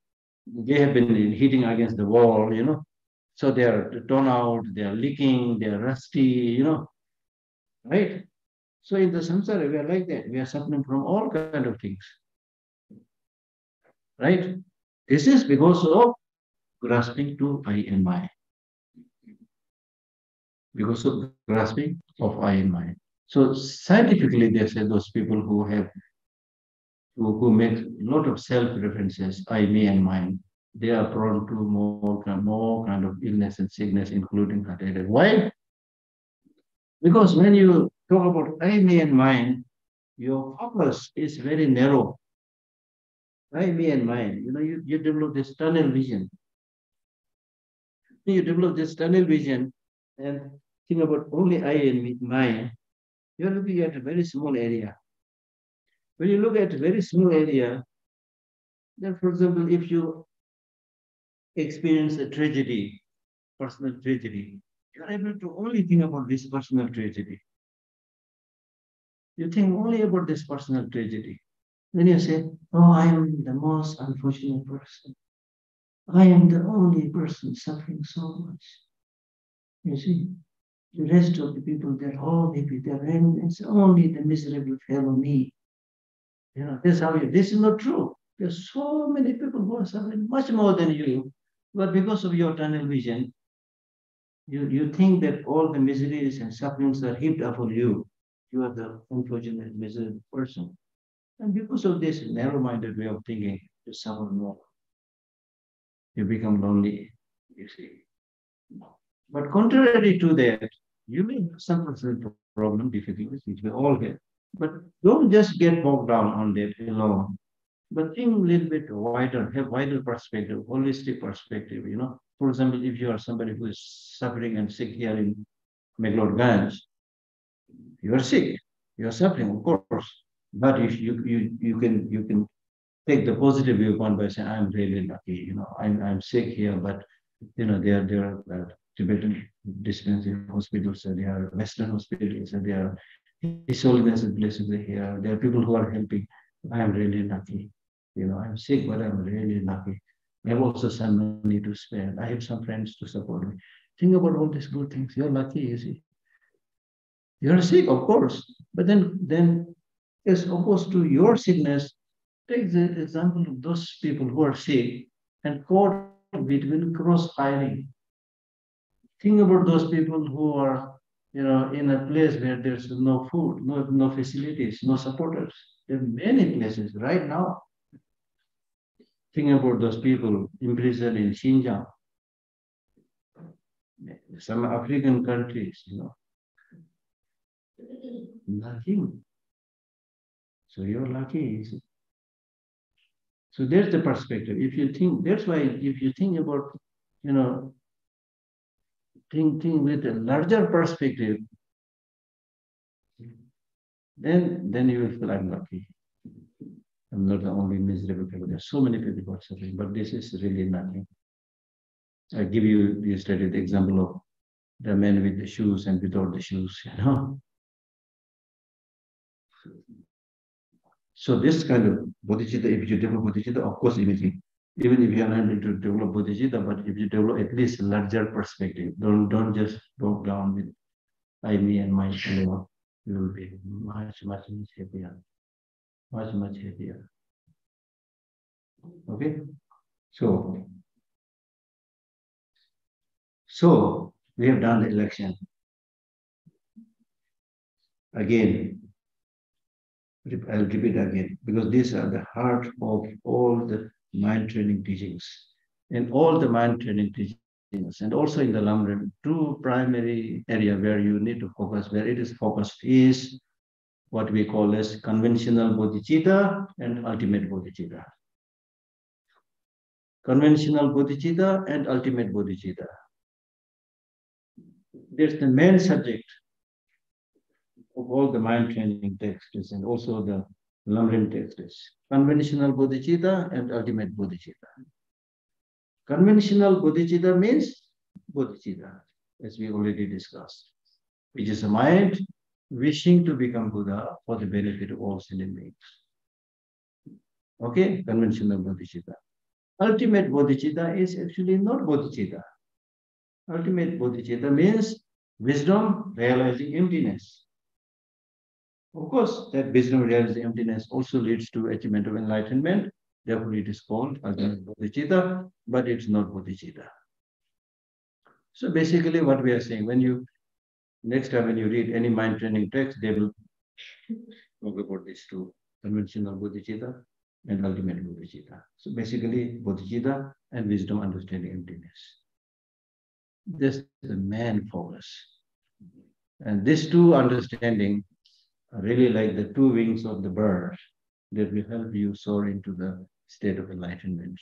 they have been hitting against the wall, so they are torn out, they are leaking, they are rusty, right? So in the samsara, we are like that. We are suffering from all kind of things, right? This is because of grasping to I and mine. Because of grasping of I and mine. So scientifically, they say those people who make a lot of self-references, I, me, and mine, they are prone to more kind of illness and sickness, including heart attack. Why? Because when you talk about I, me, and mine, your focus is very narrow. I, me, and mine. You develop this tunnel vision. You develop this tunnel vision and think about only I and me, mine. You're looking at a very small area. When you look at a very small area, then, for example, if you experience a tragedy, personal tragedy, you're able to only think about this personal tragedy. You think only about this personal tragedy. Then you say, oh, I am the most unfortunate person. I am the only person suffering so much. You see, the rest of the people, they're all happy. It's only the miserable fellow me. This is not true. There's so many people who are suffering much more than you, but because of your tunnel vision, you think that all the miseries and sufferings are heaped upon you. You are the unfortunate, miserable person. And because of this narrow-minded way of thinking, you suffer more. You become lonely, you see. But contrary to that, you may have some personal problem, difficulties, which we all get. But don't just get bogged down on that alone. But think a little bit wider, have wider perspective, holistic perspective, For example, if you are somebody who is suffering and sick here in Meglodganj, you are sick, you are suffering, of course. But if you can take the positive viewpoint by saying, I'm really lucky, I'm sick here, but there are Tibetan dispensary hospitals, there are Western hospitals, there are His Holiness places here, there are people who are helping. I am really lucky. I'm sick, but I'm really lucky. I have also some money to spend. I have some friends to support me. Think about all these good things. You're lucky, you see. You're sick, of course. But then as opposed to your sickness, take the example of those people who are sick and caught between cross-hiring. Think about those people who are, in a place where there's no food, no facilities, no supporters. There are many places right now. Think about those people imprisoned in Xinjiang, some African countries, Nothing. So you're lucky, you see. So there's the perspective. That's why if you think about, think with a larger perspective, then you will feel I'm lucky. I'm not the only miserable people. There's so many people who are suffering, but this is really nothing. I give you yesterday the example of the man with the shoes and without the shoes, So this kind of bodhicitta, if you develop bodhicitta, of course, even if you are not able to develop bodhicitta, but if you develop at least a larger perspective, don't just go down with I, me, and my alone. You will be much, much happier. Much, much happier. Okay? So we have done the election. Again, I'll repeat again, because these are the heart of all the mind training teachings. And all the mind training teachings, and also in the Lamrim, two primary area where you need to focus, where it is focused, is what we call as conventional bodhicitta and ultimate bodhicitta. Conventional bodhicitta and ultimate bodhicitta. There's the main subject of all the mind training texts and also the Lamrim texts. Conventional bodhicitta and ultimate bodhicitta. Conventional bodhicitta means bodhicitta, as we already discussed, which is a mind wishing to become Buddha for the benefit of all sentient beings. Okay, conventional bodhicitta. Ultimate bodhicitta is actually not bodhicitta. Ultimate bodhicitta means wisdom realizing emptiness. Of course, that wisdom realizing emptiness also leads to achievement of enlightenment. Therefore, it is called ultimate bodhicitta, but it's not bodhicitta. So basically, what we are saying, next time when you read any mind training text, they will talk about these two, conventional bodhicitta and ultimate bodhicitta. So basically, bodhicitta and wisdom, understanding emptiness. This is the main focus. And these two understanding are really like the two wings of the bird that will help you soar into the state of enlightenment.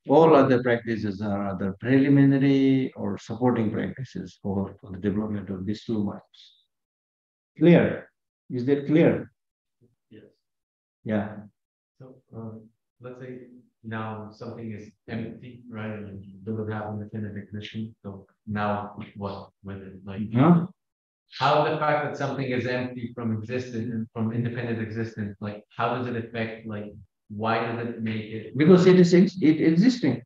All other practices are other preliminary or supporting practices for the development of these two minds. Clear? Is that clear? Yes. Yeah. So, let's say now something is empty, right? And you don't have an independent ignition. So now what with it? Like, how the fact that something is empty from existence, from independent existence, like how does it affect, like, why does it make it? Because it is existing.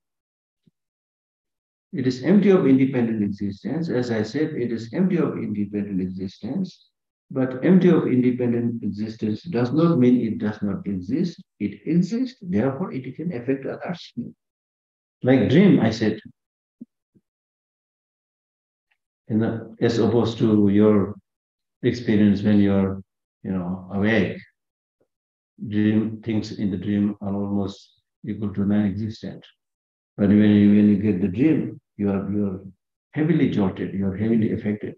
It is empty of independent existence. As I said, it is empty of independent existence. But empty of independent existence does not mean it does not exist. It exists, therefore it can affect others. Like dream, I said. As opposed to your experience when you're, awake. Dream things in the dream are almost equal to non-existent. But when you get the dream, you're heavily jolted, you're heavily affected.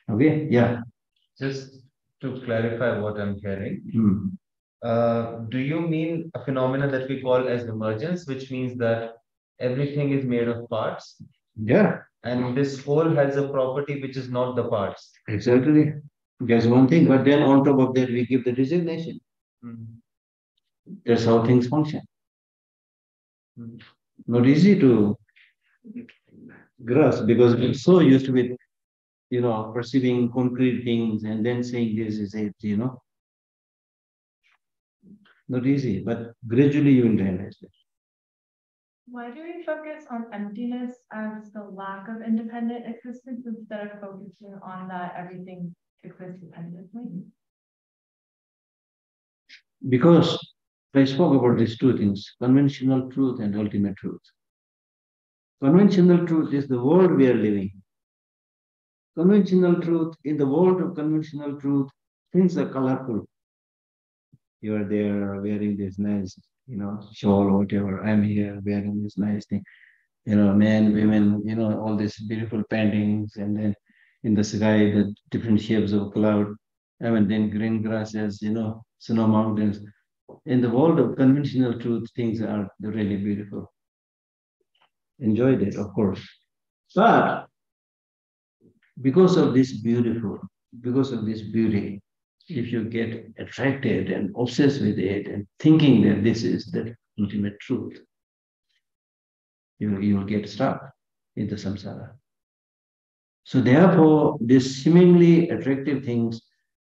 Okay, yeah. Just to clarify what I'm hearing, do you mean a phenomenon that we call as emergence, which means that everything is made of parts? Yeah. And this whole has a property which is not the parts. Exactly. That's one thing. But then on top of that, we give the designation. That's how things function. Not easy to grasp because we're so used to it, perceiving concrete things and then saying this is it, Not easy, but gradually you will realize it. Why do we focus on emptiness as the lack of independent existence instead of focusing on that everything exists dependently? Because I spoke about these two things, conventional truth and ultimate truth. Conventional truth is the world we are living. Conventional truth, in the world of conventional truth, things are colorful. You are there wearing this nice, shawl or whatever. I'm here wearing this nice thing. Men, women, all these beautiful paintings, and then in the sky, the different shapes of cloud. Then green grasses, snow mountains. In the world of conventional truth, things are really beautiful. Enjoyed it, of course. But because of this beauty, if you get attracted and obsessed with it and thinking that this is the ultimate truth, you will get stuck in the samsara. So therefore, these seemingly attractive things,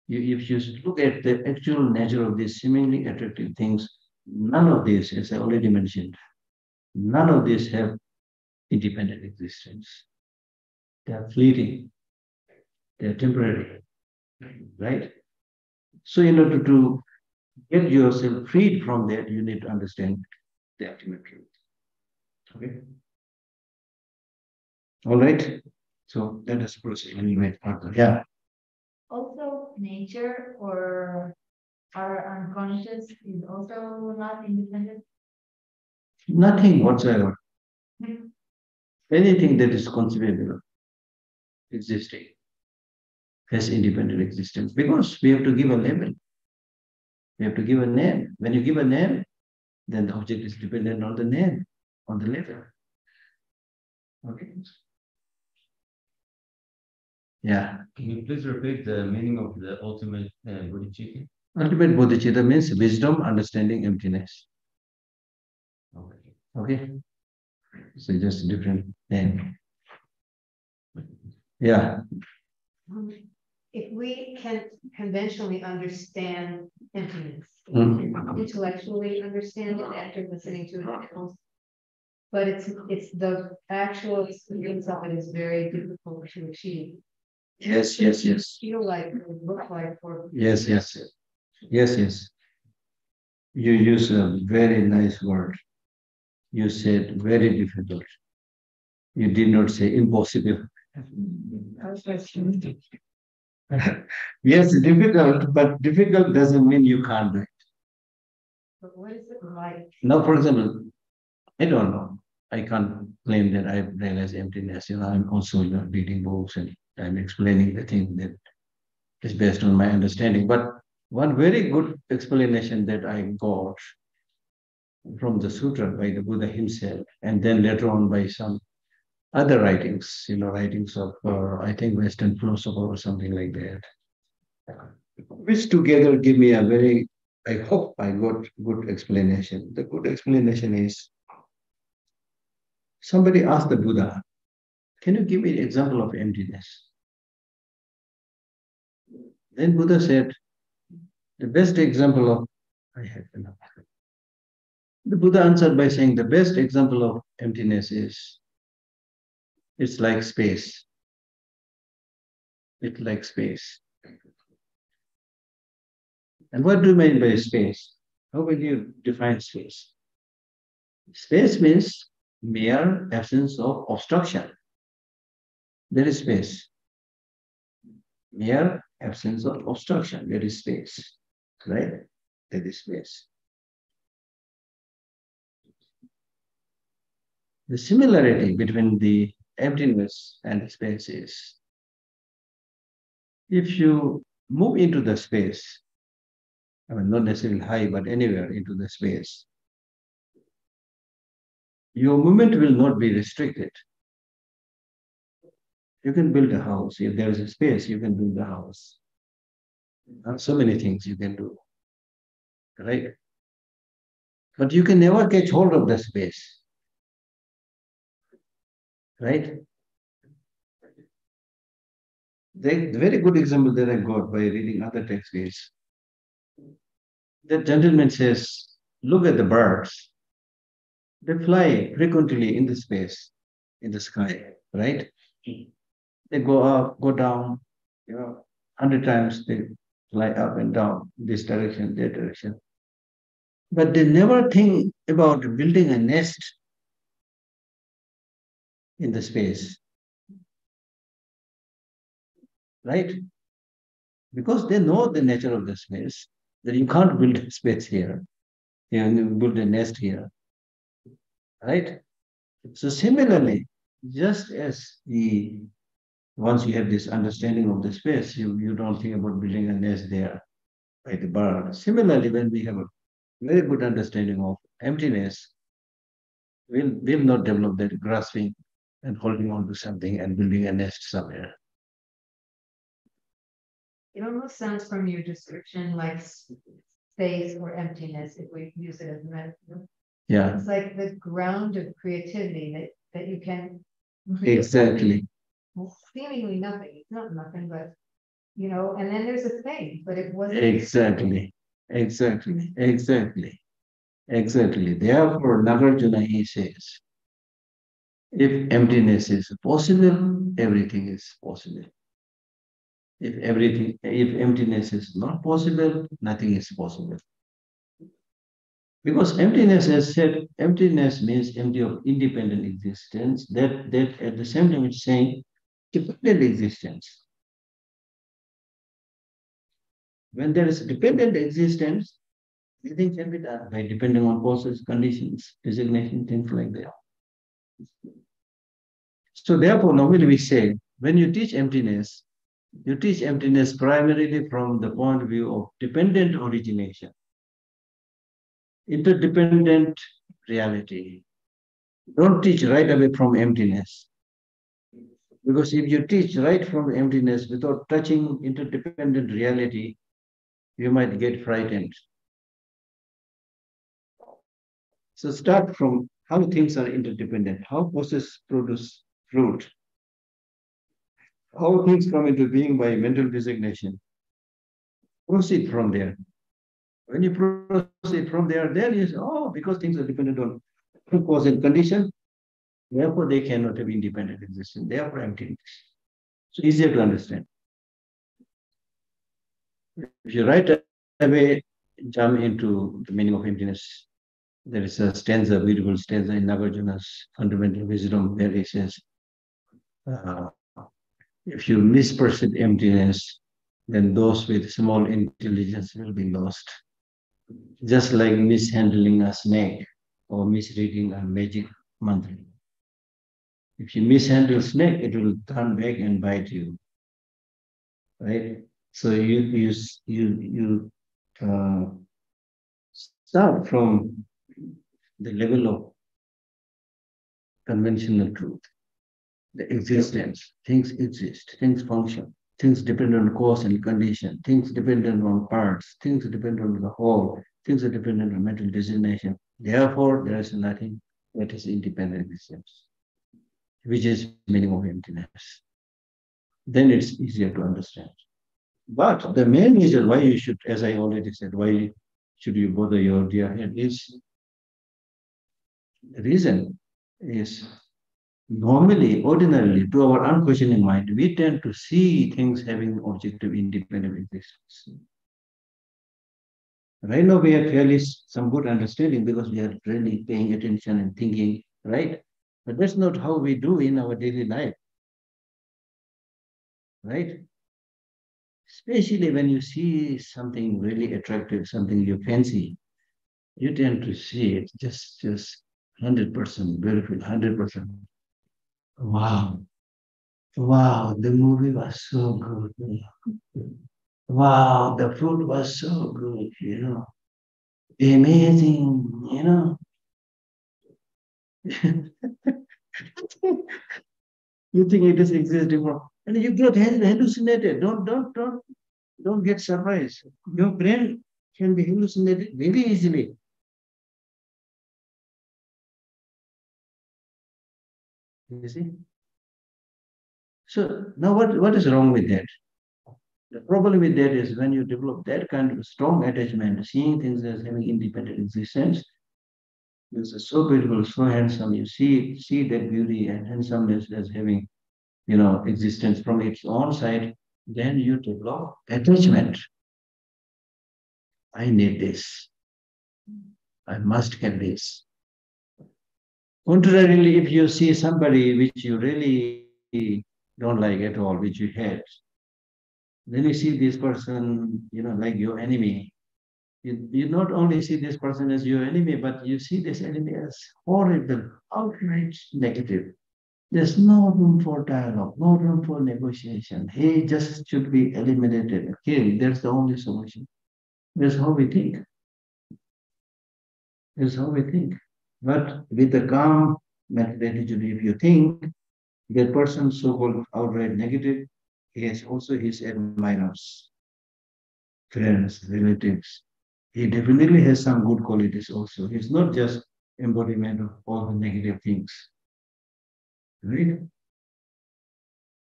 if you look at the actual nature of these seemingly attractive things, none of this, as I already mentioned, none of these have independent existence. They are fleeting. They are temporary. Right? So in order to get yourself freed from that, you need to understand the ultimate truth. Okay? All right? So let us proceed anyway further. Yeah. Also, nature or our unconscious is also not independent. Nothing whatsoever. Anything that is conceivable, existing, has independent existence because we have to give a label. We have to give a name. When you give a name, then the object is dependent on the name, on the label. Okay. Yeah. Can you please repeat the meaning of the ultimate bodhicitta? Ultimate bodhicitta means wisdom, understanding, emptiness. Okay. Okay. So just a different name. Yeah. If we can conventionally understand emptiness, intellectually understand it after listening to it else, but it's the actual experience of it is very difficult to achieve. Yes. Feel like, look like, or Yes. You use a very nice word. You said very difficult. You did not say impossible. Yes, difficult, but difficult doesn't mean you can't do it. But what is it like? Now, for example, I don't know. I can't claim that I realize emptiness. I'm also reading books and I'm explaining the thing that is based on my understanding. But one very good explanation that I got from the sutra by the Buddha himself, and then later on by some other writings, writings of, I think, Western philosopher or something like that, which together give me a very, I hope I got good explanation. The good explanation is somebody asked the Buddha, can you give me an example of emptiness? Then Buddha said, the best example of, I have enough. The Buddha answered by saying the best example of emptiness is, it's like space. It's like space. And what do you mean by space? How will you define space? Space means mere absence of obstruction. There is space. Mere absence of obstruction. There is space. Right? There is space. The similarity between the emptiness and the space is, if you move into the space, I mean, not necessarily high, but anywhere into the space, your movement will not be restricted. You can build a house. If there is a space, you can build a house. So many things you can do, right? But you can never catch hold of the space, right? The very good example that I got by reading other texts is, that gentleman says, look at the birds. They fly frequently in the space, in the sky, right? They go up, go down, 100 times they fly up and down, this direction, that direction. But they never think about building a nest in the space, right? Because they know the nature of the space, that you can't build a space here, you build a nest here, right? So similarly, just as once you have this understanding of the space, you don't think about building a nest there by the bird. Similarly, when we have a very good understanding of emptiness, we'll not develop that grasping and holding on to something and building a nest somewhere. It almost sounds from your description like space or emptiness, if we use it as a metaphor. Yeah. It's like the ground of creativity that you can. Exactly. Seemingly nothing. It's not nothing, but and then there's a thing, but it wasn't. Exactly. Therefore, Nagarjuna, he says, if emptiness is possible, everything is possible. If emptiness is not possible, nothing is possible. Because emptiness, as said, emptiness means empty of independent existence. That at the same time it's saying dependent existence. When there is dependent existence, anything can be done by depending on causes, conditions, designation, things like that. So therefore, normally we say, when you teach emptiness primarily from the point of view of dependent origination, interdependent reality. Don't teach right away from emptiness. Because if you teach right from emptiness without touching interdependent reality, you might get frightened. So start from how things are interdependent, how causes produce fruit, how things come into being by mental designation. Proceed from there. When you proceed from there, then you say, because things are dependent on cause and condition, therefore they cannot have independent existence, therefore emptiness. So easier to understand. If you right away jump into the meaning of emptiness, there is a stanza, beautiful stanza in Nagarjuna's Fundamental Wisdom, where he says, if you misperceive emptiness, then those with small intelligence will be lost. Just like mishandling a snake or misreading a magic mantra. If you mishandle snake, it will turn back and bite you, right? So you start from the level of conventional truth, the existence. Things exist, things function, things depend on cause and condition, things dependent on parts, things depend on the whole, things are dependent on mental designation. Therefore, there is nothing that is independent existence, which is meaning of emptiness. Then it's easier to understand. But the main reason why you should, as I already said, why should you bother your dear head is, the reason is normally, ordinarily, to our unquestioning mind, we tend to see things having objective independent existence. Right now, we have fairly some good understanding because we are really paying attention and thinking, right? But that's not how we do in our daily life, right? Especially when you see something really attractive, something you fancy, you tend to see it just 100% beautiful, 100%. Wow. Wow, the movie was so good. Wow, the food was so good, amazing. You think it is existing for, and you get hallucinated. Don't get surprised. Your brain can be hallucinated very easily. You see? So now what is wrong with that? The problem with that is when you develop that kind of strong attachment, seeing things as having independent existence, it's so beautiful, so handsome. You see that beauty and handsomeness as having, existence from its own side, then you develop attachment. I need this. I must have this. Contrarily, if you see somebody which you really don't like at all, which you hate, then you see this person, like your enemy. You not only see this person as your enemy, but you see this enemy as horrible, outright negative. There's no room for dialogue, no room for negotiation. He just should be eliminated, killed. That's the only solution. That's how we think. That's how we think. But with the calm mental attitude, if you think that person so-called outright negative, he has also his admirers, friends, relatives. He definitely has some good qualities also. He's not just embodiment of all the negative things. Right?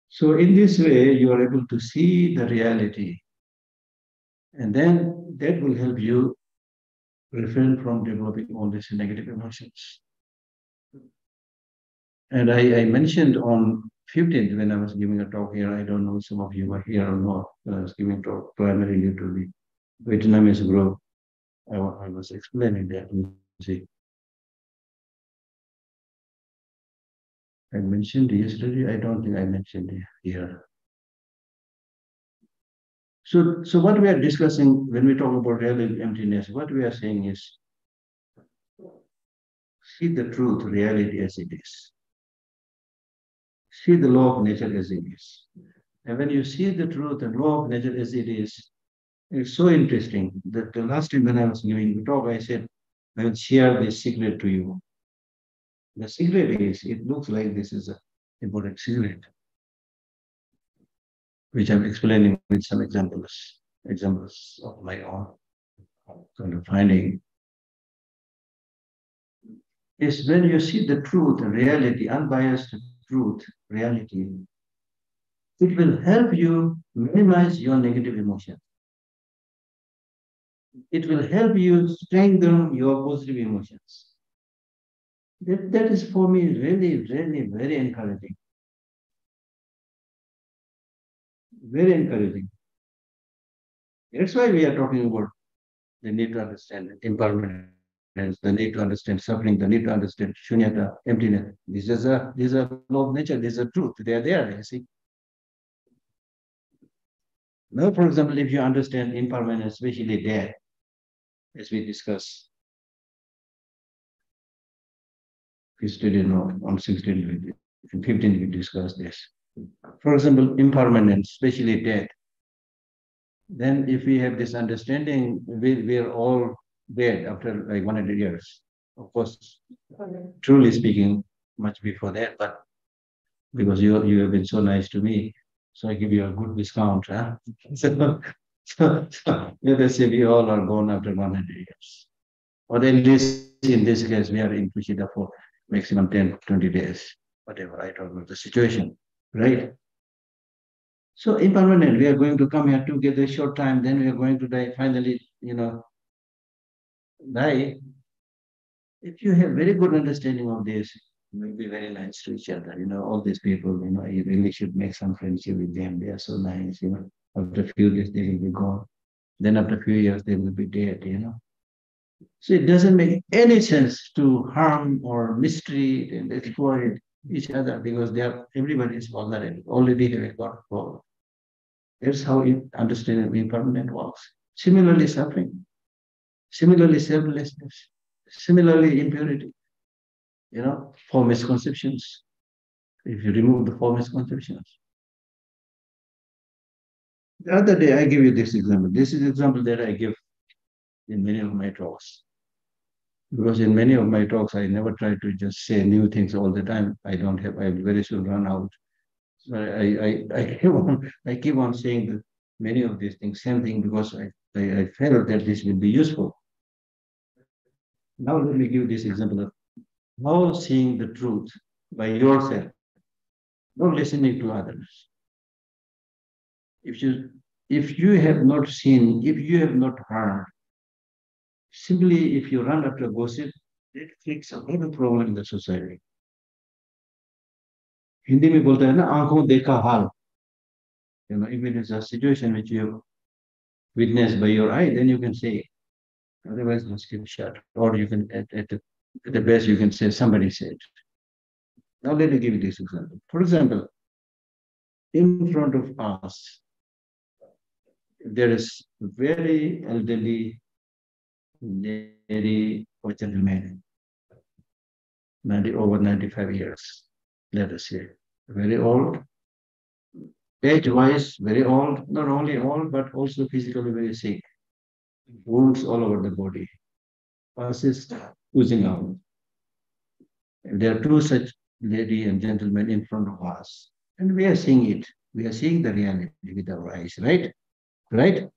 So in this way, you are able to see the reality. And then that will help you refrain from developing all these negative emotions. And I mentioned on 15th when I was giving a talk here, I don't know if some of you were here or not, I was giving a talk primarily to the Vietnamese group. I was explaining that. See, I mentioned yesterday, I don't think I mentioned it here. So what we are discussing when we talk about real emptiness, what we are saying is, see the truth, reality as it is. See the law of nature as it is. And when you see the truth and law of nature as it is, it's so interesting that the last time when I was giving the talk, I said, I will share this secret to you. The secret is, it looks like this is a important secret, which I'm explaining with some examples of my own kind of finding. Is when you see the truth, reality, unbiased truth, reality, it will help you minimize your negative emotions. It will help you strengthen your positive emotions. That is for me really, really very encouraging. Very encouraging. That's why we are talking about the need to understand impermanence, the need to understand suffering, the need to understand shunyata, emptiness. These are law of nature, these are truth. They are there, you see. Now, for example, if you understand impermanence, especially death, as we discussed, we studied on 16th and 15th, we discussed this. For example, impermanence, especially death. Then if we have this understanding, we are all dead after like 100 years. Of course, truly speaking, much before that, but because you have been so nice to me, so I give you a good discount. Huh? So let us say we all are gone after 100 years. Or at least in this case, we are in Tushita for maximum 10, 20 days, whatever, I don't know the situation, right? So impermanent, we are going to come here together a short time, then we are going to die, finally, die. If you have very good understanding of this, you will be very nice to each other. All these people, you really should make some friendship with them. They are so nice, After a few days, they will be gone. Then after a few years, they will be dead. So it doesn't make any sense to harm or mistreat and exploit each other because everybody is vulnerable. Already having got problem. That's how understanding impermanent works. Similarly, suffering. Similarly, selflessness. Similarly, impurity. Four misconceptions. If you remove the four misconceptions. The other day, I give you this example. This is an example that I give in many of my talks. Because in many of my talks, I never try to just say new things all the time. I very soon run out. So I keep on saying many of these things, same thing, because I felt that this will be useful. Now let me give this example of how seeing the truth by yourself, not listening to others. If you have not seen, if you have not heard, simply if you run after gossip, it creates a lot of problem in the society. Hindi में बोलते हैं ना आंखों देखा हाल. If it is a situation which you witnessed by your eye, then you can say. Otherwise, just keep shut. Or you can, at the best, you can say somebody said. Now let me give you this example. For example, in front of us, there is very elderly lady or gentleman, over 95 years, let us say, very old, age-wise, very old, not only old, but also physically very sick, wounds all over the body, pulses oozing out. And there are two such lady and gentlemen in front of us, and we are seeing it. We are seeing the reality with our eyes, right? Right?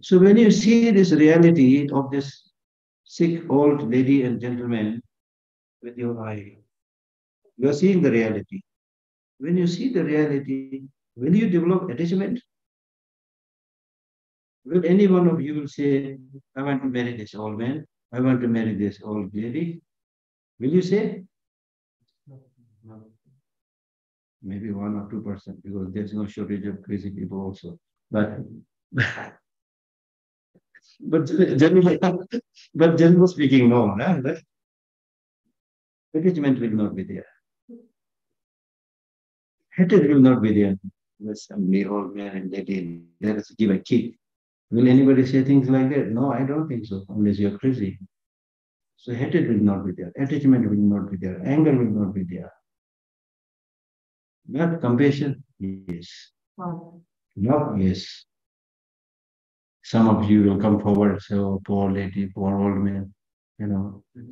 So when you see this reality of this sick old lady and gentleman with your eye, you are seeing the reality. When you see the reality, will you develop attachment? Will any one of you will say, I want to marry this old man, I want to marry this old lady? Will you say? No. Maybe 1 or 2%, because there's no shortage of crazy people also. But generally speaking, no. Attachment will not be there. Hatred will not be there. There's some old man and lady, let us give a kick. Will anybody say things like that? No, I don't think so, unless you're crazy. So hatred will not be there. Attachment will not be there. Anger will not be there. Not compassion, yes. Love, yes. Some of you will come forward and say, oh, poor lady, poor old man,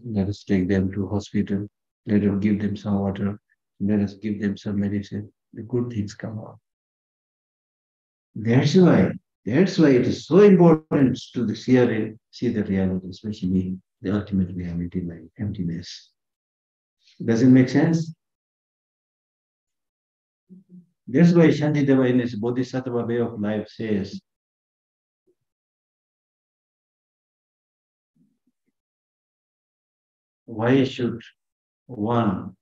let us take them to hospital, let us give them some water, let us give them some medicine. The good things come out. That's why it is so important to see the reality, especially the ultimate reality like emptiness. Does it make sense? That's why Shantideva in his Bodhisattva way of life says, why should one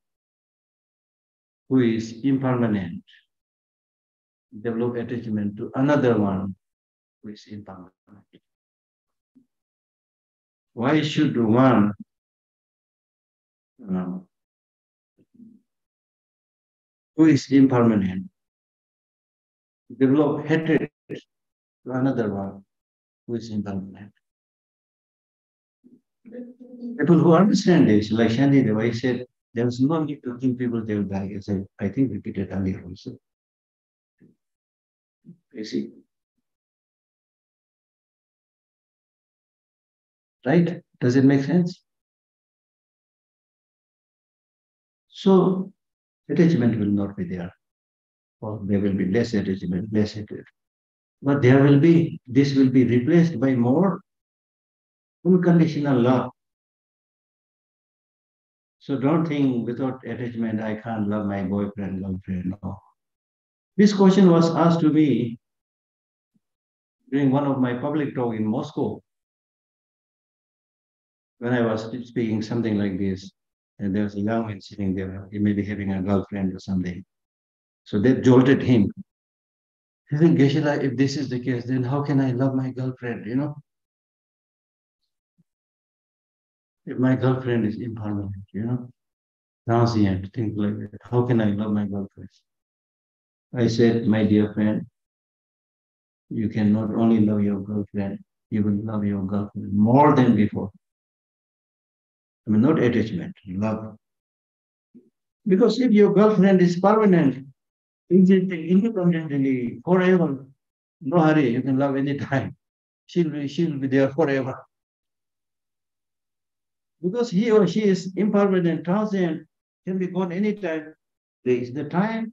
who is impermanent develop attachment to another one who is impermanent? Why should one who is impermanent develop hatred to another one who is impermanent. People who understand this, like Shanti Deva, I said, there's no need to think people they will die, as I think repeated earlier also. You see? Right? Does it make sense? So, attachment will not be there. Or there will be less attachment, less hatred. But this will be replaced by more unconditional love. So don't think without attachment, I can't love my boyfriend, girlfriend. No. This question was asked to me during one of my public talk in Moscow, when I was speaking something like this, and there was a young man sitting there, he may be having a girlfriend or something. So that jolted him. He said, Geshe, if this is the case, then how can I love my girlfriend, If my girlfriend is impermanent, transient, things like that, how can I love my girlfriend? I said, my dear friend, you can not only love your girlfriend, you will love your girlfriend more than before. I mean, not attachment, love. Because if your girlfriend is permanent, independently, forever, no hurry, you can love anytime. She'll be there forever. Because he or she is impermanent, transient, can be gone anytime. There is the time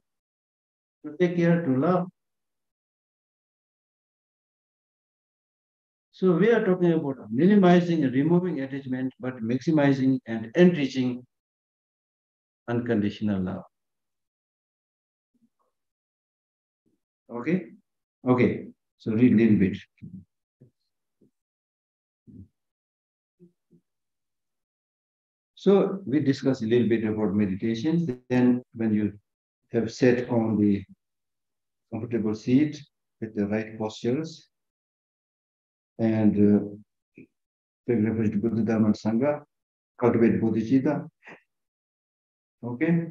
to take care, to love. So we are talking about minimizing and removing attachment, but maximizing and enriching unconditional love. Okay? Okay. So read a little bit. So we discussed a little bit about meditation. Then when you have sat on the comfortable seat with the right postures and pay reference to Buddha, Dharma, and Sangha, cultivate bodhicitta. Okay?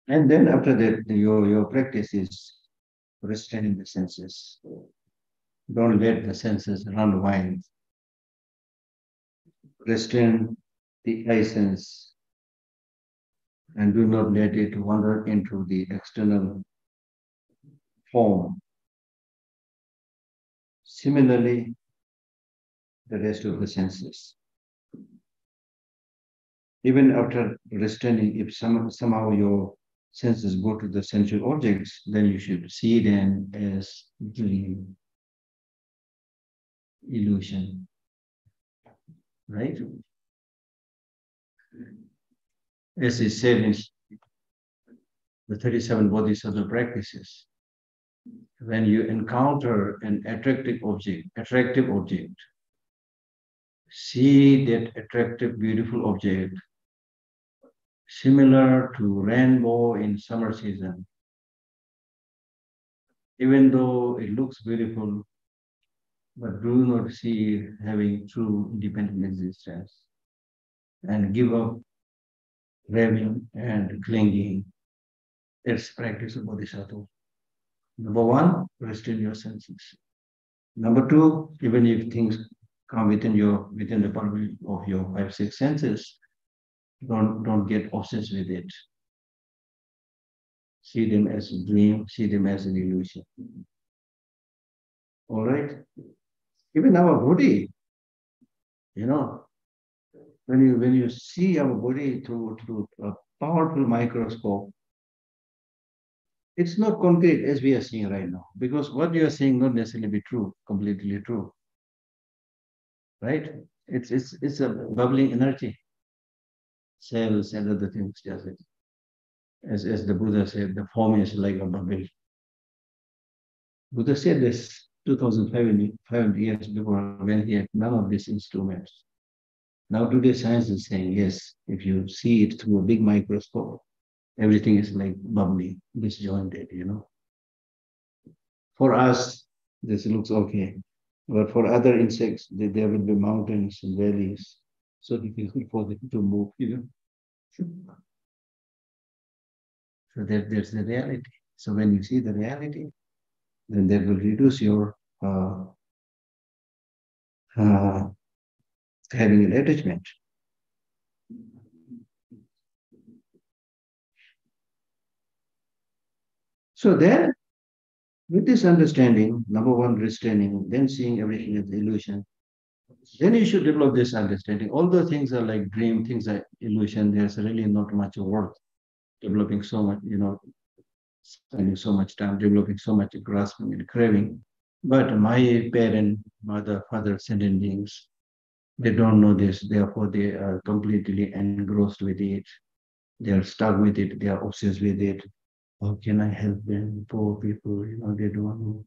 And then after that, your practice is restraining the senses. Don't let the senses run wild. Restrain the eye sense and do not let it wander into the external form. Similarly, the rest of the senses. Even after restraining, if somehow your senses go to the sensual objects, then you should see them as dream, illusion, right? As is said in the 37 Bodhisattva practices, when you encounter an attractive object, see that attractive, beautiful object, similar to rainbow in summer season. Even though it looks beautiful, but do not see it having true independent existence and give up craving and clinging. It's practice of Bodhisattva. Number one, restrain your senses. Number two, even if things come within the boundary of your 5, 6 senses, don't get obsessed with it. See them as a dream, see them as an illusion. All right? Even our body, when you see our body through a powerful microscope, it's not concrete as we are seeing right now, because what you are seeing not necessarily be true, completely true. Right? It's a bubbling energy. Cells and other things does it. As the Buddha said, the form is like a bubble. Buddha said this 2,500 years before, when he had none of these instruments. Now today science is saying, yes, if you see it through a big microscope, everything is like bubbly, disjointed, For us, this looks okay. But for other insects, there will be mountains and valleys, so difficult for them to move, So there's the reality. So when you see the reality, then that will reduce your having an attachment. So then, with this understanding, number one, restraining, then seeing everything as illusion, then you should develop this understanding. Although things are like dream, things are illusion, there's really not much worth developing so much, spending so much time, developing so much grasping and craving. But my parent, mother, father, sentient beings, they don't know this, therefore they are completely engrossed with it. They are stuck with it, they are obsessed with it. How can I help them? Poor people, they don't know.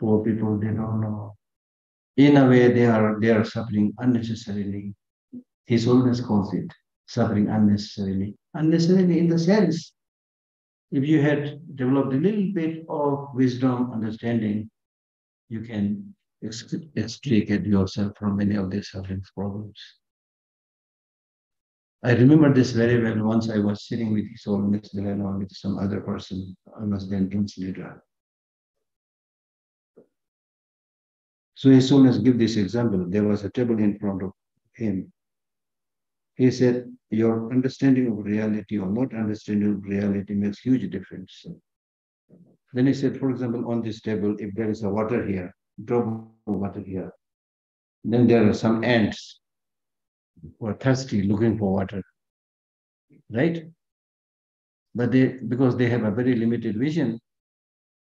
Poor people, they don't know. In a way, they are suffering unnecessarily. He always calls it suffering unnecessarily. Unnecessarily in the sense, if you had developed a little bit of wisdom, understanding, you can extricate yourself from many of these suffering problems. I remember this very well. Once I was sitting with His Holiness Delano with some other person. I was then considered. So His Holiness give this example. There was a table in front of him. He said, your understanding of reality or not understanding of reality makes huge difference. Then he said, for example, on this table, if there is a water here, drop of water here, then there are some ants who are thirsty looking for water, right? But because they have a very limited vision,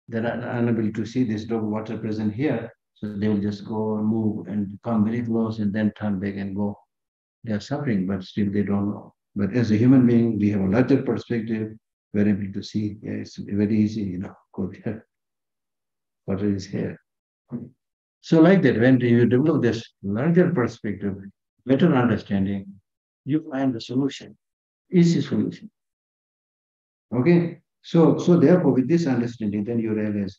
they are unable to see this drop of water present here. So they will just go and move and come very close and then turn back and go. They are suffering, but still they don't know. But as a human being, we have a larger perspective. We're able to see. Yeah, it's very easy, go there. Water is here. So like that, when you develop this larger perspective, better understanding, you find the solution, easy solution. Okay? So therefore, with this understanding, then you realize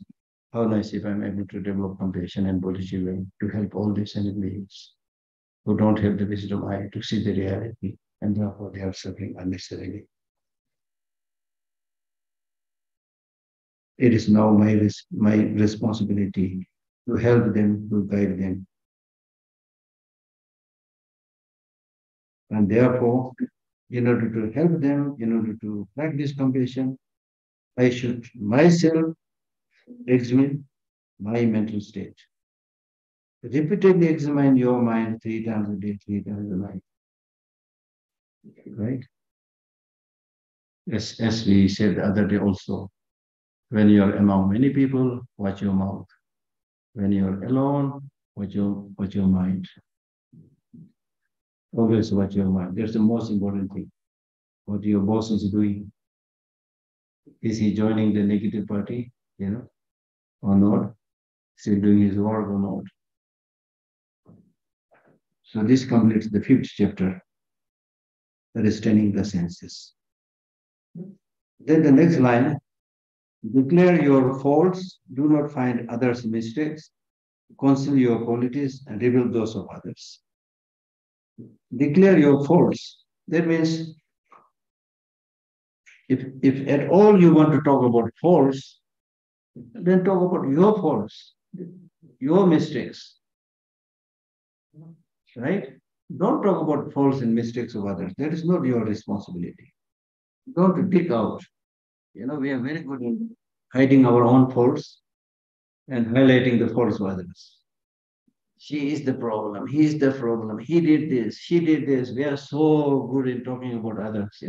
how nice if I'm able to develop compassion and bodhicitta to help all these sentient beings who don't have the wisdom eye to see the reality, and therefore they are suffering unnecessarily. It is now my responsibility to help them, to guide them. And therefore, in order to help them, in order to practice compassion, I should myself examine my mental state. Repeatedly examine your mind 3 times a day, 3 times a night. Right? As we said the other day also, when you are among many people, watch your mouth. When you are alone, watch your mind. Always watch your mind. That's the most important thing. What your boss is doing. Is he joining the negative party, or not? Is he doing his work or not? So this completes the 5th chapter, restraining the senses. Then the next line, declare your faults, do not find others' mistakes, conceal your qualities and reveal those of others. Declare your faults. That means if at all you want to talk about faults, then talk about your faults, your mistakes. Right? Don't talk about faults and mistakes of others. That is not your responsibility. Don't dig out. We are very good in hiding our own faults and highlighting the faults of others. She is the problem. He is the problem. He did this. She did this. We are so good in talking about others,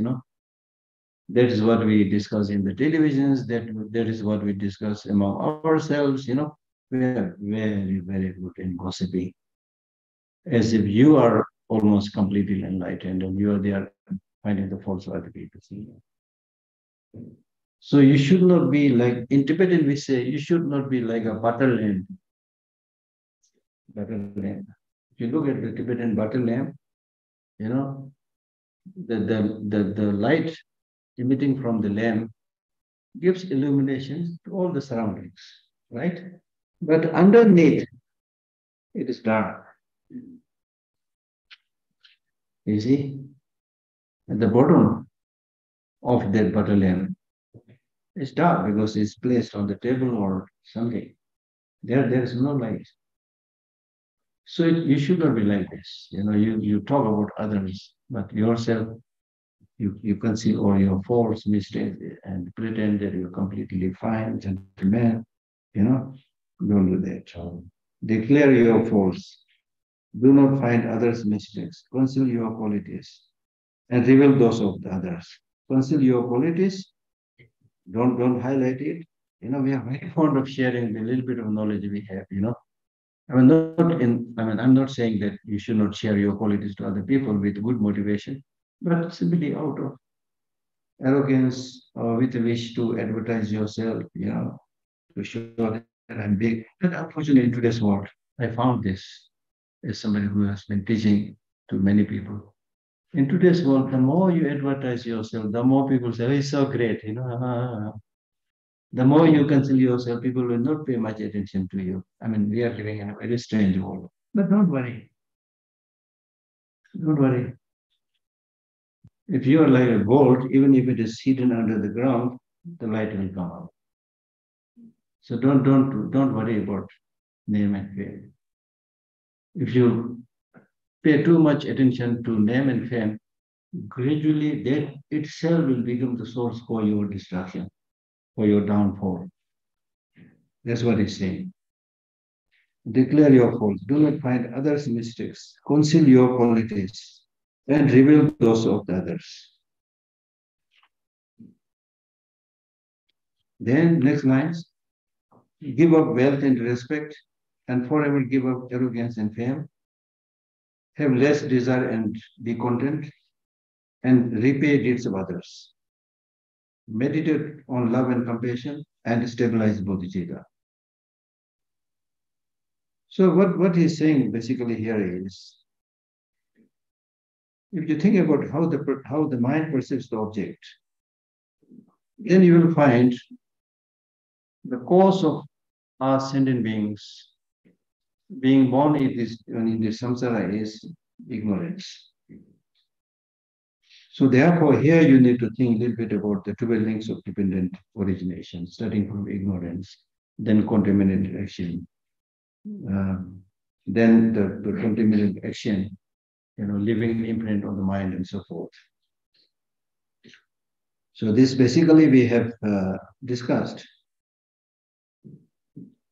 That is what we discuss in the televisions. That is what we discuss among ourselves, We are very, very good in gossiping. As if you are almost completely enlightened and you are there finding the faults of other people. So you should not be like, in Tibetan we say, you should not be like a butter lamp. Butter lamp. If you look at the Tibetan butter lamp, the light emitting from the lamp gives illumination to all the surroundings, right? But underneath, It is dark. You see, at the bottom of that battalion, it's dark because it's placed on the table or something. There is no light. So you should not be like this. You talk about others, but yourself, you conceal all your faults, mistakes, and pretend that you're completely fine, gentleman. Don't do that. Declare your faults. Do not find others' mistakes. Conceal your qualities and reveal those of the others. Conceal your qualities. Don't highlight it. We are very fond of sharing the little bit of knowledge we have. I'm not saying that you should not share your qualities to other people with good motivation, but simply out of arrogance or with a wish to advertise yourself, to show that I'm big. But unfortunately, in today's world, I found this as somebody who has been teaching to many people. In today's world, the more you advertise yourself, the more people say, oh, it's so great, The more you conceal yourself, people will not pay much attention to you. We are living in a very strange world. But don't worry. Don't worry. If you are like a gold, even if it is hidden under the ground, the light will come out. So don't worry about name and fame. If you pay too much attention to name and fame, gradually that itself will become the source for your destruction, for your downfall. That's what he's saying. Declare your faults. Do not find others' mistakes. Conceal your qualities and reveal those of the others. Then, next lines. Give up wealth and respect and forever give up arrogance and fame. Have less desire and be content and repay deeds of others. Meditate on love and compassion and stabilize bodhicitta. So what he's saying basically here is, if you think about how the mind perceives the object, then you will find the cause of us sentient beings being born in this samsara is ignorance. So therefore, here you need to think a little bit about the 12 links of dependent origination, starting from ignorance, then contaminated action, then the contaminated action, leaving imprint on the mind and so forth. So this basically we have discussed.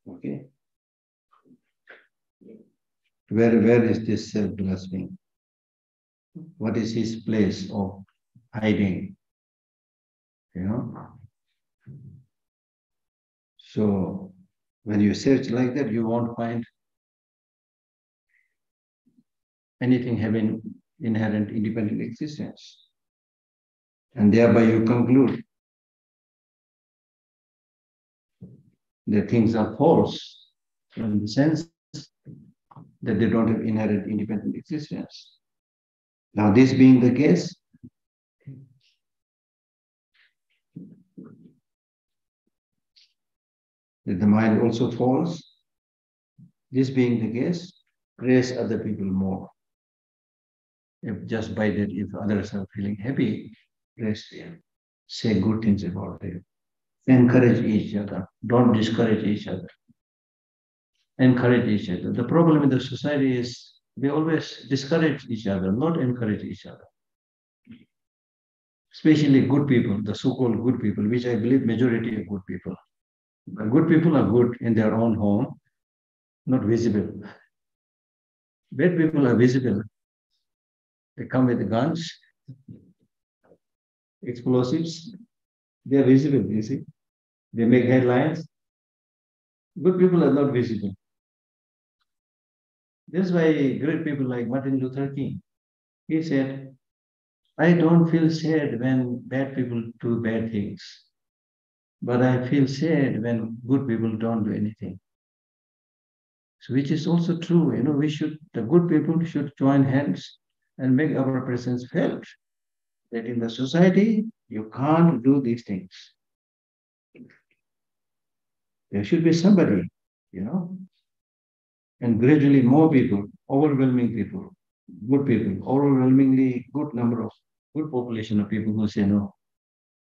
Okay. Where is this self-grasping? What is his place of hiding? So when you search like that, you won't find anything having inherent independent existence. And thereby you conclude that things are false in the sense that they don't have inherent independent existence. Now, this being the case, that the mind also falls, this being the case, praise other people more. If just by that, if others are feeling happy, praise them. Say good things about them. Encourage each other. Don't discourage each other. Encourage each other. The problem in the society is we always discourage each other, not encourage each other. Especially good people, the so-called good people, which I believe majority are good people. But good people are good in their own home, not visible. Bad people are visible. They come with guns, explosives. They are visible, you see. They make headlines. Good people are not visible. That's why great people like Martin Luther King, he said, I don't feel sad when bad people do bad things, but I feel sad when good people don't do anything. So which is also true, the good people should join hands and make our presence felt. That in the society, you can't do these things. There should be somebody, And gradually more people, overwhelmingly people, overwhelmingly good number of good population of people who say no,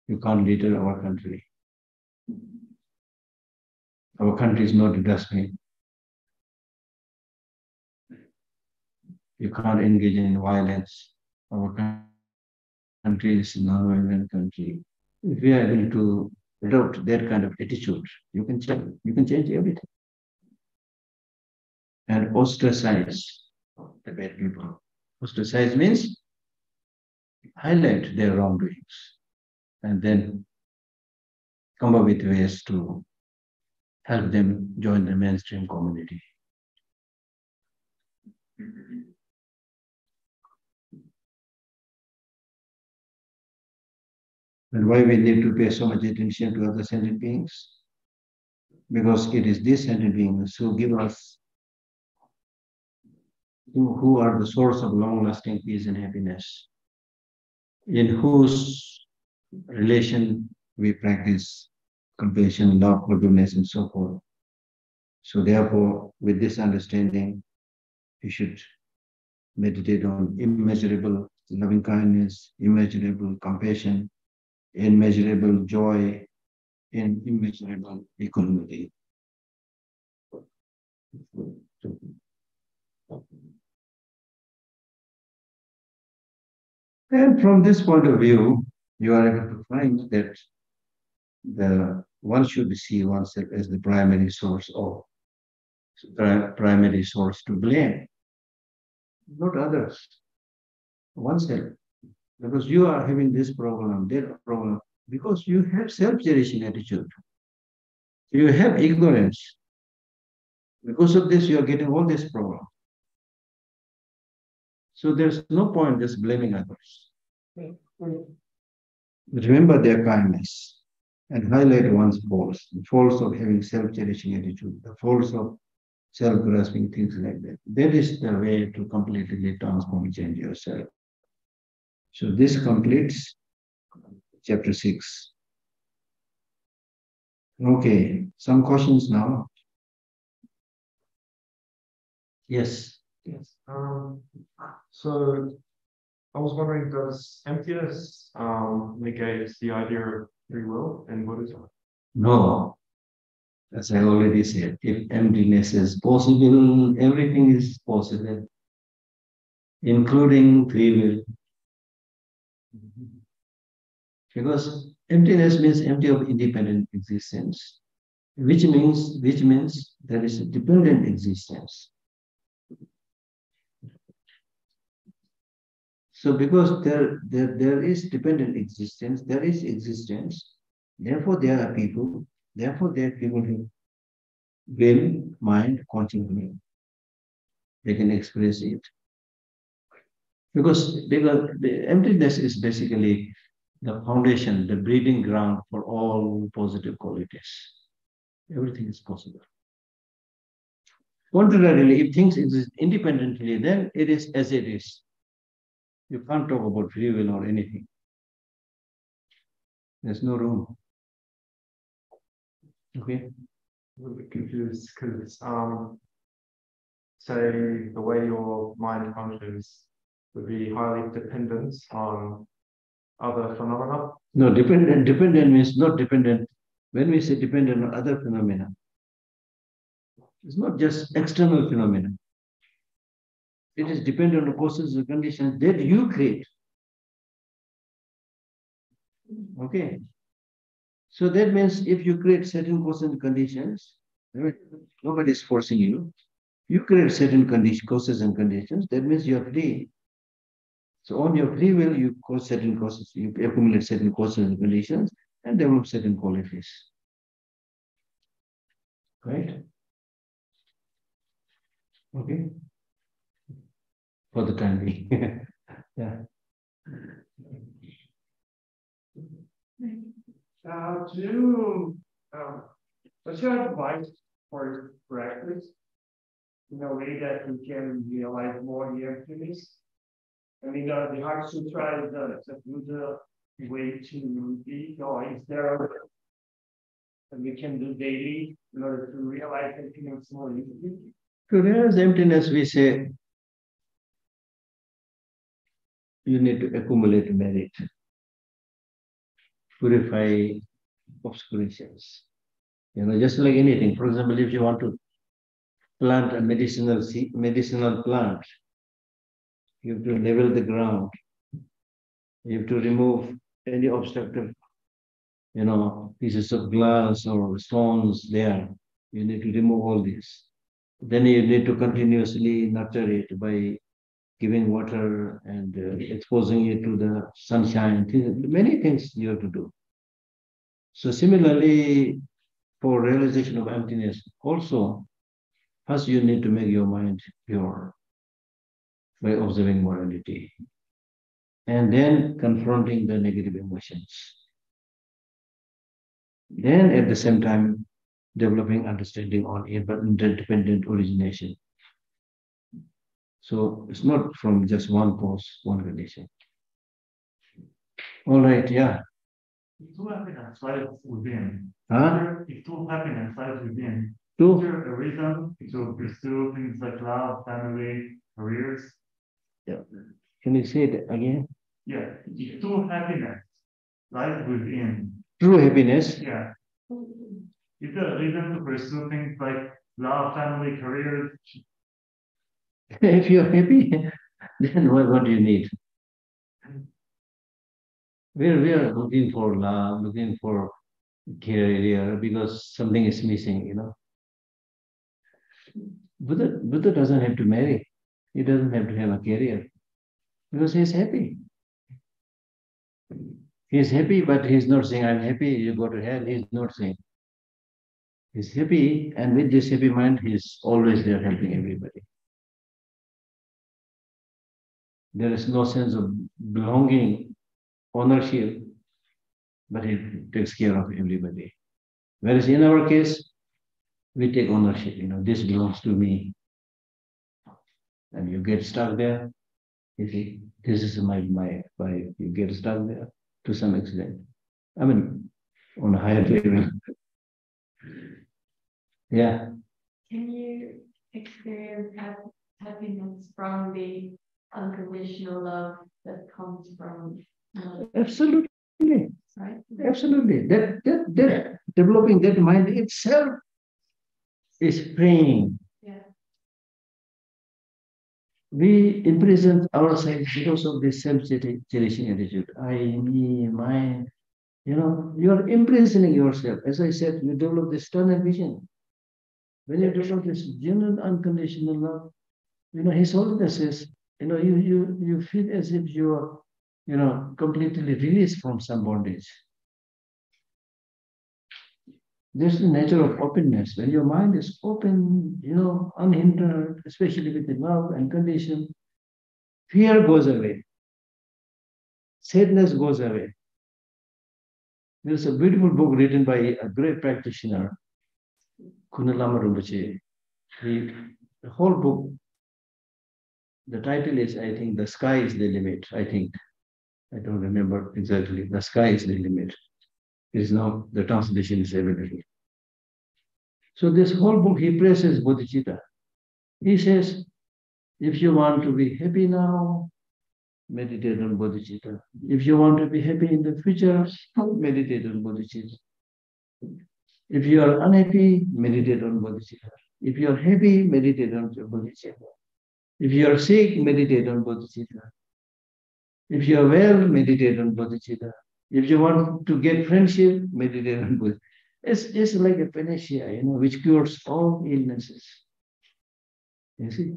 you can't litter our country. Our country is not a dustbin. You can't engage in violence. Our country is a non-violent country. If we are able to adopt that kind of attitude, you can change everything. And ostracize the bad people. Ostracize means highlight their wrongdoings and then come up with ways to help them join the mainstream community. And why we need to pay so much attention to other sentient beings? Because it is these sentient beings who give us, who are the source of long-lasting peace and happiness, in whose relation we practice compassion, love, forgiveness, and so forth. So therefore, with this understanding, you should meditate on immeasurable loving kindness, immeasurable compassion, immeasurable joy, and immeasurable equanimity. And from this point of view, you are able to find that one should see oneself as the primary source to blame, not others, oneself. Because you are having this problem, that problem, because you have self-cherishing attitude. You have ignorance. Because of this, you are getting all this problem. So there's no point just blaming others. Remember their kindness and highlight one's faults, the faults of having self-cherishing attitude, the faults of self-grasping, things like that. That is the way to completely transform and change yourself. So this completes chapter 6. Okay, some questions now. Yes. Yes. So I was wondering, does emptiness negate the idea of free will in Buddhism? No. As I already said, if emptiness is possible, everything is possible, including free will. Because emptiness means empty of independent existence, which means there is a dependent existence. So because there is dependent existence, there is existence, therefore there are people who will, mind, consciousness. They can express it. Because the emptiness is basically the foundation, the breeding ground for all positive qualities. Everything is possible. Contrarily, if things exist independently, then it is as it is. You can't talk about free will or anything. There's no room. Okay? I'm a bit confused because, say, the way your mind functions would be highly dependent on other phenomena. No, dependent means not dependent. When we say dependent on other phenomena, it's not just external phenomena. It is dependent on causes and conditions that you create. Okay. So that means if you create certain causes and conditions, nobody is forcing you. You create certain causes and conditions, that means you are free. So on your free will, you cause certain causes, you accumulate certain causes and conditions and develop certain qualities. Right? Okay. For the time being. Yeah. What's your advice for practice in a way that we can realize more the emptiness? I mean, the Heart Sutra is a good way to be, or is there a that we can do daily in order to realize emptiness more easily? To realize emptiness, we say you need to accumulate merit, purify obscurations. Just like anything. For example, if you want to plant a medicinal plant, you have to level the ground. You have to remove any obstructive, pieces of glass or stones there. You need to remove all this. Then you need to continuously nurture it by giving water and exposing it to the sunshine. Many things you have to do. So similarly, for realization of emptiness, also, first you need to make your mind pure by observing morality and then confronting the negative emotions. Then at the same time, developing understanding on interdependent origination. So it's not from just one cause, one condition. All right, yeah. If true happiness lies within, Huh? if true happiness lies within, Two? is there a reason to pursue things like love, family, careers? Yeah. Can you say it again? Yeah, if true happiness lies within, True happiness. yeah. Is there a reason to pursue things like love, family, careers? If you're happy, then what do you need? We are looking for love, looking for career because something is missing, Buddha doesn't have to marry. He doesn't have to have a career because he's happy. He's happy, but he's not saying, I'm happy, you go to hell. He's not saying. He's happy, and with this happy mind, he's always there helping everybody. There is no sense of belonging, ownership, but he takes care of everybody. Whereas in our case, we take ownership, this belongs to me. And you get stuck there. You see, this is my life. You get stuck there to some extent. I mean, on a higher level. Yeah. Can you experience happiness from the unconditional love that comes from Absolutely. right? Absolutely. That developing that mind itself is praying. Yeah. We imprison ourselves because of this self-cherishing attitude. I, me, mine. You're imprisoning yourself. As I said, you develop this tunnel vision. When you develop this genuine unconditional love, His Holiness says, you feel as if you are, completely released from some bondage. There's the nature of openness. When your mind is open, unhindered, especially with the love and condition, fear goes away. Sadness goes away. There's a beautiful book written by a great practitioner, Kunalama Rinpoche. The whole book, the title is, I think, The Sky is the Limit, I think. I don't remember exactly. The Sky is the Limit. It is now, the translation is available. So this whole book, he praises bodhicitta. He says, if you want to be happy now, meditate on bodhicitta. If you want to be happy in the future, meditate on bodhicitta. If you are unhappy, meditate on bodhicitta. If you are happy, meditate on bodhicitta. If you are sick, meditate on bodhicitta. If you are well, meditate on bodhicitta. If you want to get friendship, meditate on bodhicitta. It's just like a panacea, which cures all illnesses. You see?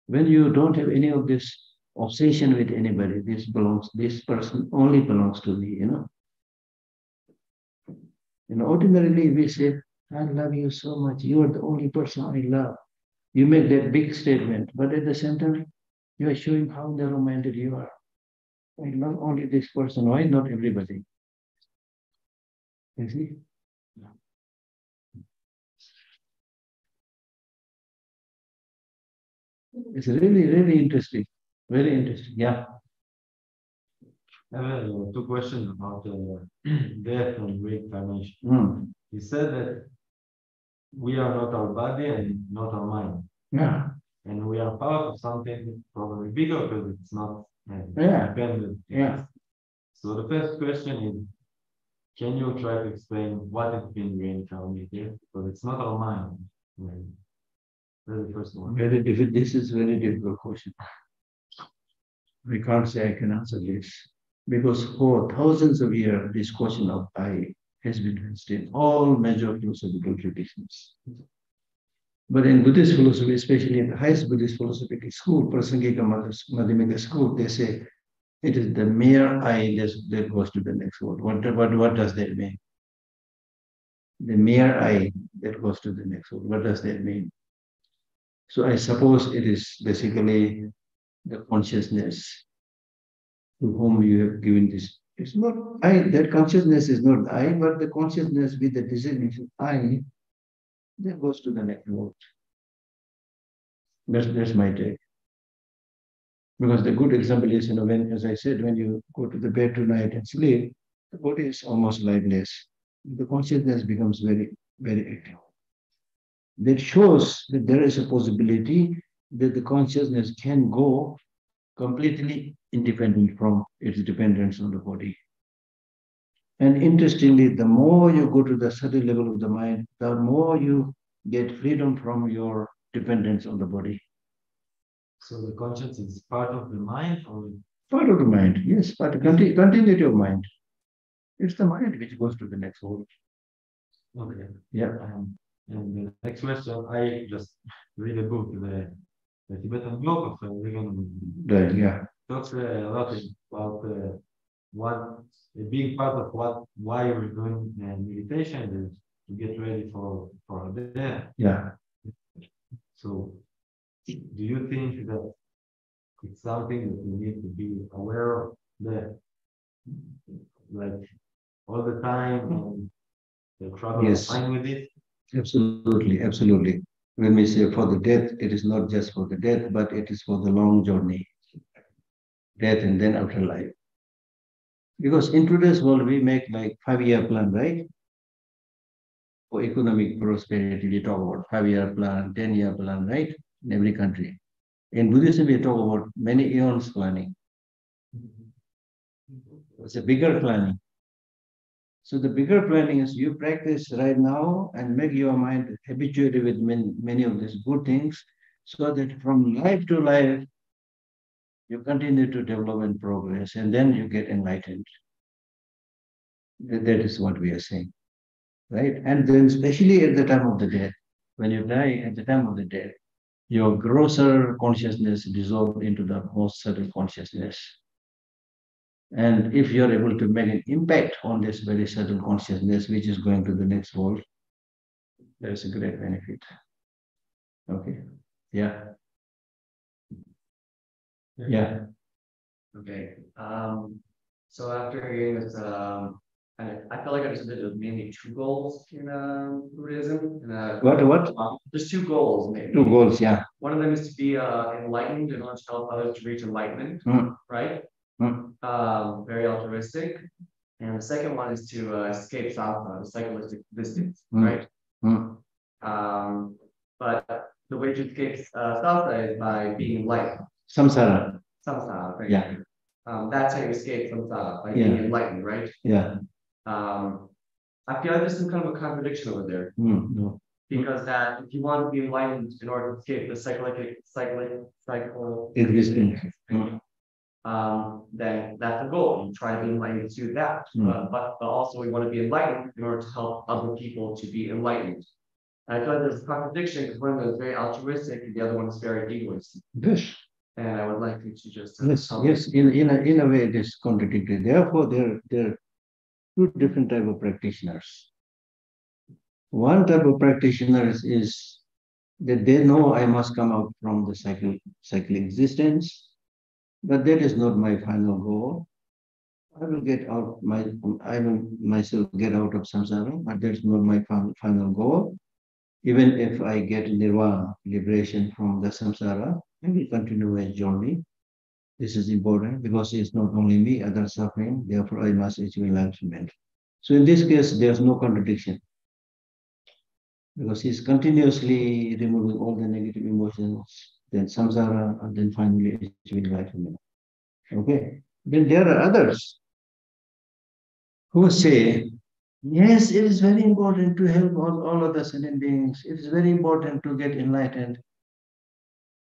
When you don't have any of this obsession with anybody, this person only belongs to me, ordinarily we say, I love you so much. You are the only person I love. You make that big statement, but at the same time, you are showing how narrow-minded you are. I love only this person. Why not everybody? You see? It's really, really interesting. Very interesting. Yeah. I have two questions about death and reincarnation. You said that we are not our body and not our mind. Yeah. And we are part of something probably bigger because it's not Yeah. independent. Yeah. So the first question is, can you try to explain what has been reincarnated? Because it's not our mind. That's the first one. Very difficult. This is very difficult question. We can't say I can answer this because for thousands of years, this question of I has been raised in all major philosophical traditions. But in Buddhist philosophy, especially in the highest Buddhist philosophical school, Prasangika Madhyamika school, they say it is the mere I that goes to the next world. What does that mean? The mere I that goes to the next world. What does that mean? So I suppose it is basically the consciousness to whom you have given this. It's not I, that consciousness is not I, but the consciousness with the designation I that goes to the next world. That's my take. Because the good example is, when, as I said, when you go to the bed tonight and sleep, the body is almost lifeless. The consciousness becomes very, very active. That shows that there is a possibility that the consciousness can go completely independent from its dependence on the body. And interestingly, the more you go to the subtle level of the mind, the more you get freedom from your dependence on the body. So the conscience is part of the mind or part of the mind, yes, but continuity of mind. It's the mind which goes to the next world. okay. Yeah. And the next question, I just read a book, the Tibetan book of Yeah. talks a lot about a big part of why we're doing meditation is to get ready for death. Yeah. So, do you think that it's something that we need to be aware of that, like all the time, and the trouble Yes. fine with it? Absolutely, absolutely. When we say for the death, it is not just for the death, but it is for the long journey. Death and then afterlife. Because in today's world, we make like 5-year plan, right? For economic prosperity, we talk about 5-year plan, 10-year plan, right? In every country. In Buddhism, we talk about many eons planning. It's a bigger planning. So the bigger planning is you practice right now and make your mind habituated with many of these good things so that from life to life, you continue to develop and progress, and then you get enlightened. That is what we are saying, right? And then especially at the time of the death, when you die at the time of the death, your grosser consciousness dissolves into the most subtle consciousness. And if you're able to make an impact on this very subtle consciousness, which is going to the next world, there's a great benefit. Okay. Yeah. Yeah. Okay. So after hearing this, I feel like I understood there's mainly two goals in Buddhism. What? There's two goals, maybe. Two goals, yeah. One of them is to be enlightened and want to help others to reach enlightenment, right? Very altruistic. And the second one is to escape samsara, the psycholistic existence, right? But the way to escape samsara is by being enlightened. Samsara. Samsara, right? Yeah. That's how you escape samsara, by being enlightened, right? Yeah. I feel like there's some kind of a contradiction over there. No. Because that if you want to be enlightened in order to escape the psycho existence, then that's the goal. You try to be enlightened to do that. But also we want to be enlightened in order to help other people to be enlightened. And I feel like there's a contradiction because one of them is very altruistic and the other one is very egoistic. Yes. And I would like you to just yes. In a way, it is contradictory. Therefore, there are two different types of practitioners. One type of practitioners is that they know I must come out from the cycle existence, but that is not my final goal. I will myself get out of samsara, but that's not my final goal. Even if I get nirvana, liberation from the samsara, I will continue my journey. This is important because it's not only me, others suffering, therefore I must achieve enlightenment. So in this case, there's no contradiction. because he's continuously removing all the negative emotions, then samsara, and then finally achieving enlightenment. Okay. Then there are others who say, yes, it is very important to help all other sentient beings. It is very important to get enlightened.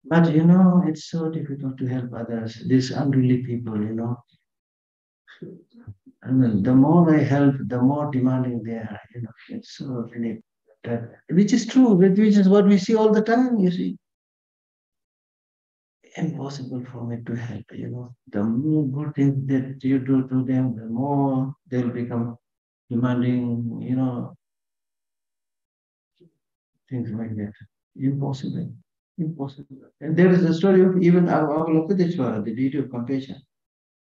But it's so difficult to help others, these unruly people. I mean, the more I help, the more demanding they are. It's so really that, which is true, which is what we see all the time. You see, impossible for me to help. The more good things that you do to them, the more they'll become demanding. Things like that. Impossible. Impossible. And there is a story of even Avalokiteshvara, the deity of compassion.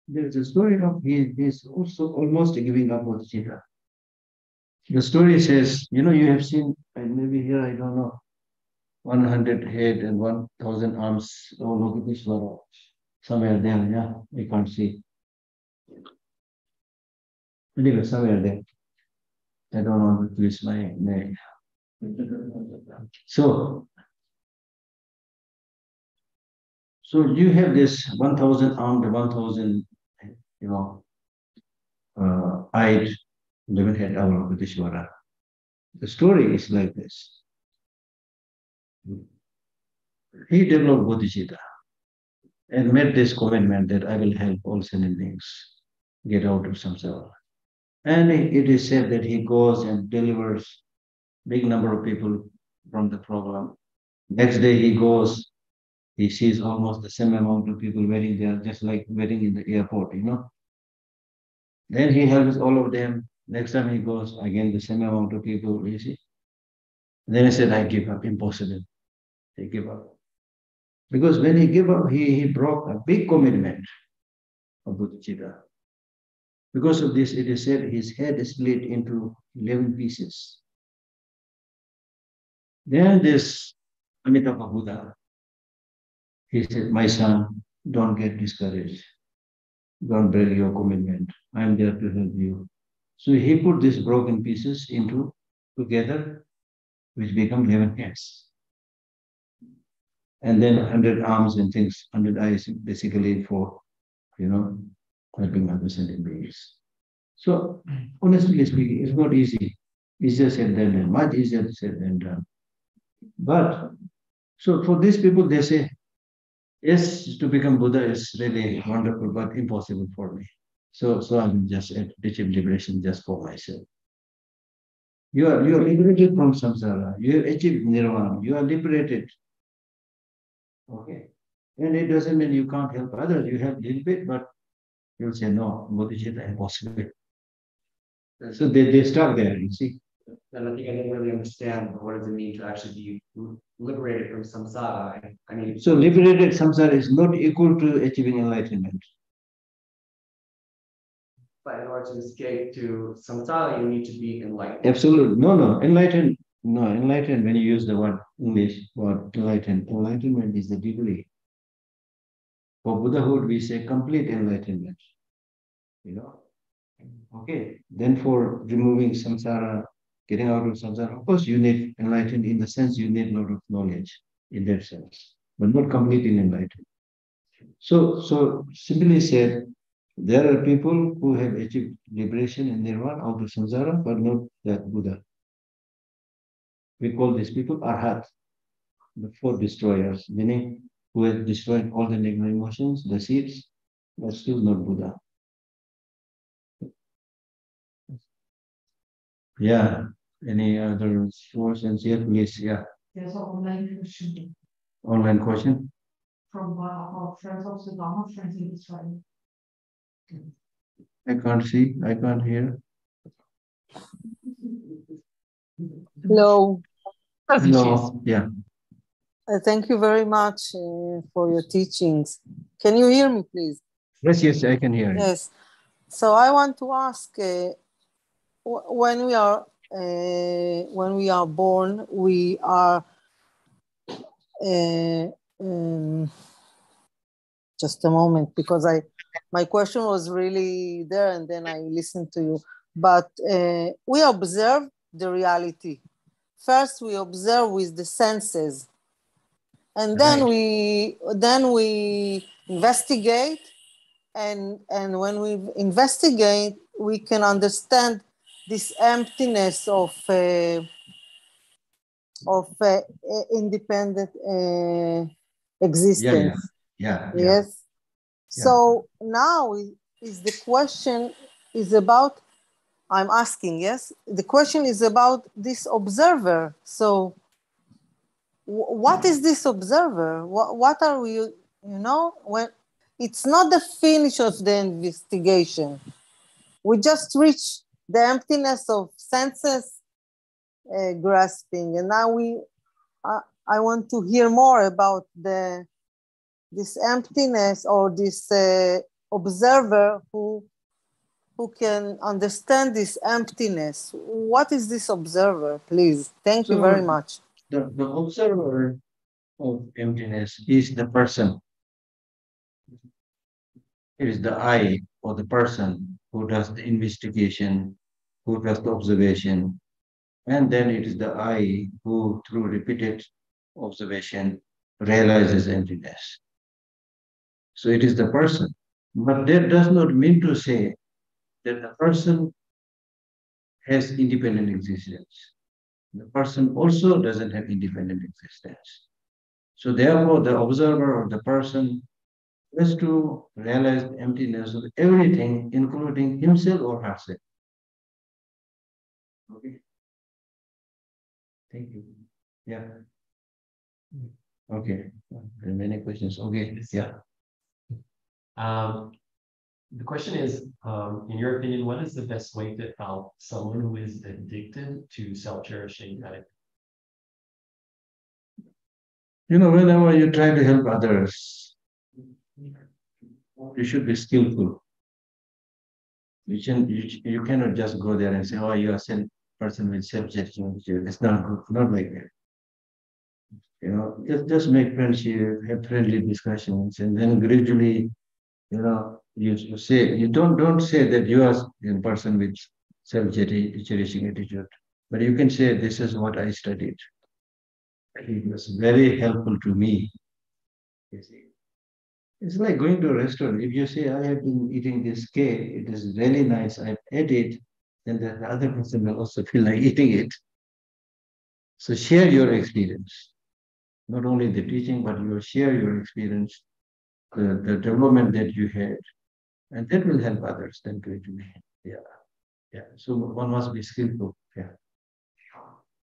There is a story of he's also almost giving up Bodhicitta. The story says, you have seen, and maybe here I don't know, 100 head and 1,000 arms, Avalokiteshvara, somewhere there, yeah, I can't see. Anyway, somewhere there. I don't want to twist my neck. So you have this 1,000 armed, 1,000, eyed, 11 head Avalokiteshvara. The story is like this. He developed Bodhicitta and made this commitment that I will help all sentient beings get out of samsara. And it is said that he goes and delivers big number of people from the problem. Next day he goes, he sees almost the same amount of people waiting there, just like waiting in the airport, Then he helps all of them. Next time he goes, again the same amount of people, you see. Then he said, I give up, impossible. He gave up. Because when he gave up, he broke a big commitment of Bodhicitta. Because of this, it is said his head is split into 11 pieces. Then this Amitabha Buddha, he said, my son, don't get discouraged. Don't break your commitment. I am there to help you. So he put these broken pieces together, which become 11 heads. And then 100 arms and things, 100 eyes, basically for, helping other sentient beings. So, honestly speaking, it's not easy. Easier said than done, much easier said than done. But, so for these people, they say, yes, to become Buddha is really wonderful, but impossible for me. So I'm just achieving liberation just for myself. You are liberated from samsara. You have achieved nirvana. You are liberated. Okay. And it doesn't mean you can't help others. You help a little bit, but you'll say, no, Bodhicitta, impossible. So they start there, you see. And I think I didn't really understand what does it mean to actually be liberated from samsara. I mean, so liberated samsara is not equal to achieving enlightenment. But in order to escape to samsara, you need to be enlightened. Absolutely. No. Enlightened, when you use the word English word enlightened, enlightenment is the degree. For Buddhahood, we say complete enlightenment. Okay. Then for removing samsara, getting out of samsara, of course, you need enlightened in the sense you need a lot of knowledge in that sense, but not completely enlightened. So simply said, there are people who have achieved liberation and nirvana out of samsara, but not that Buddha. We call these people arhat, the four destroyers, meaning who have destroyed all the negative emotions, the seeds, but still not Buddha. Yeah. Any other questions here, please? Yeah. There's an online question Online question? from one of our friends of Sudan, friends in Israel. I can't see. I can't hear. Hello. Hello. Yeah. Thank you very much for your teachings. Can you hear me, please? Yes, I can hear you. Yes. So I want to ask, when we are born, we are just a moment, because my question was really there, and then I listened to you. But we observe the reality first we observe with the senses, and then we investigate, and when we investigate, we can understand this emptiness of independent existence. Yeah. Yes. So now is the question is about, I'm asking, yes? The question is about this observer. So what is this observer? What are we, when it's not the finish of the investigation. We just reach the emptiness of senses grasping. And now I want to hear more about this emptiness, or this observer who can understand this emptiness. What is this observer, please? Thank you very much. The observer of emptiness is the person. It is the I, or the person who does the investigation, who does the observation. And then it is the I who, through repeated observation, realizes emptiness. So it is the person. But that does not mean to say that the person has independent existence. The person also doesn't have independent existence. So therefore, the observer or the person has to realize the emptiness of everything, including himself or herself. Okay. Thank you. Yeah. Okay. There are many questions. Okay. Yeah. The question is, in your opinion, what is the best way to help someone who is addicted to self-cherishing addict? Whenever you try to help others, you should be skillful. You cannot just go there and say, oh, you are a person with self-cherishing. It's not good, not like that. Just make friendship, have friendly discussions, and then gradually, you say, you don't say that you are a person with self-cherishing attitude, but you can say, this is what I studied. It was very helpful to me. You see, it's like going to a restaurant. If you say, I have been eating this cake, it is really nice, I've ate it, then the other person will also feel like eating it. So share your experience. Not only the teaching, but you share your experience, the development that you had, and that will help others then gradually. Yeah. So one must be skillful. Yeah.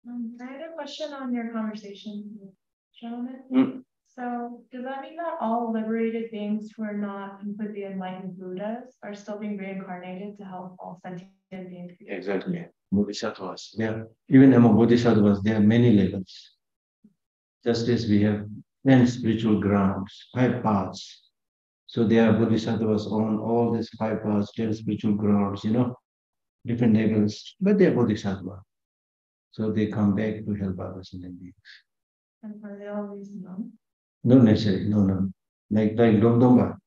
I had a question on your conversation with gentlemen. So does that mean that all liberated beings who are not completely enlightened Buddhas are still being reincarnated to help all sentient beings? Exactly. Bodhisattvas. Yeah. Even among bodhisattvas, there are many levels. Just as we have 10 spiritual grounds, 5 paths. So there are bodhisattvas on all these 5 paths, 10 spiritual grounds, different levels, but they are bodhisattvas. So they come back to help others in the beings. And are they always known? Not necessarily, no. Like Domba,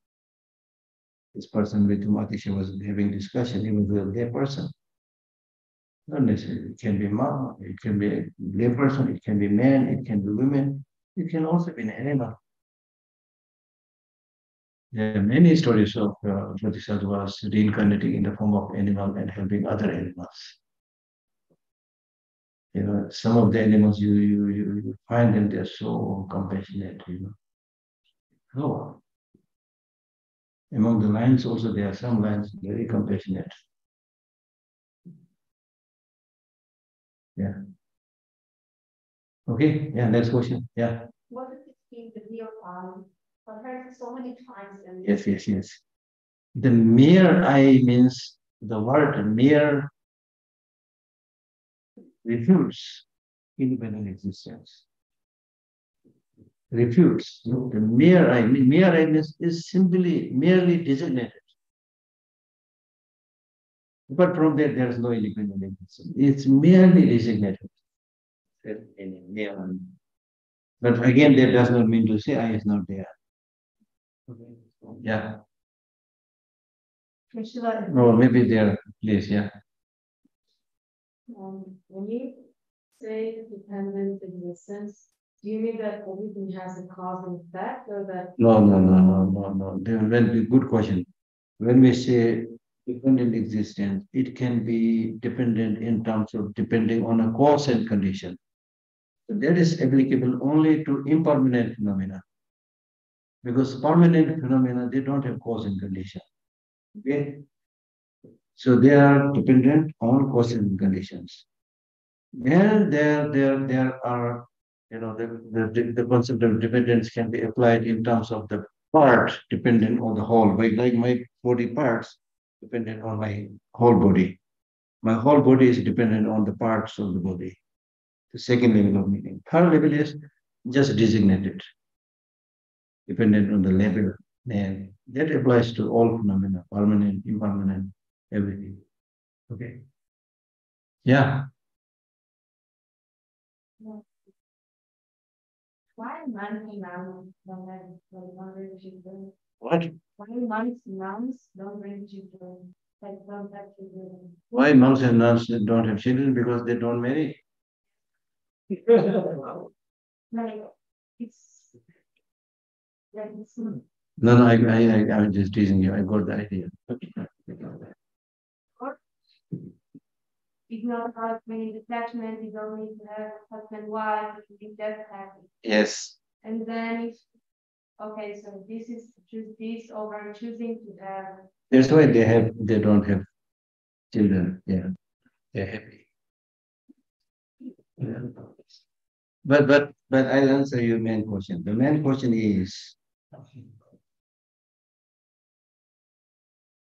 this person with whom Atisha was having discussion, he was a lay person. Not necessarily. It can be mom, it can be a lay person, it can be man, it can be women, it can also be an animal. There are many stories of bodhisattvas reincarnating in the form of animal and helping other animals. Some of the animals you find them, they're so compassionate, Oh. Among the lions also, there are some lions very compassionate. Yeah. Okay. Yeah. Next question. Yeah. What does it mean to be on? I've heard it so many times. And Yes. The mere I means the word mere refutes independent existence. Refutes. The mere I means is simply merely designated. But from that, there is no independent existence. It's merely designated. But again, that does not mean to say I is not there. Yeah. No, maybe there, please, yeah. When you say dependent existence, do you mean that everything has a cause and effect, or that? No. Good question. When we say dependent existence, it can be dependent in terms of depending on a cause and condition. So that is applicable only to impermanent phenomena. Because permanent phenomena, they don't have cause and condition. Okay? So they are dependent on cause and conditions. Then there are, the concept of dependence can be applied in terms of the part dependent on the whole. Like my body parts dependent on my whole body. My whole body is dependent on the parts of the body. The second level of meaning. Third level is just designated, dependent on the level name. That applies to all phenomena, permanent, impermanent, everything. Okay. Yeah. Why months nuns don't bring children? What? Why months nuns don't bring children? Like don't have children. Why monks and nuns don't have children? Because they don't marry. Like it's like it's No, I'm just teasing you. I got the idea. it's not about many detachment, you don't need to have husband, wife, if that's happy. Yes. And then okay, so this is choose this over choosing to have. That's why they don't have children. Yeah. They're happy. Yeah. But I'll answer your main question. The main question is,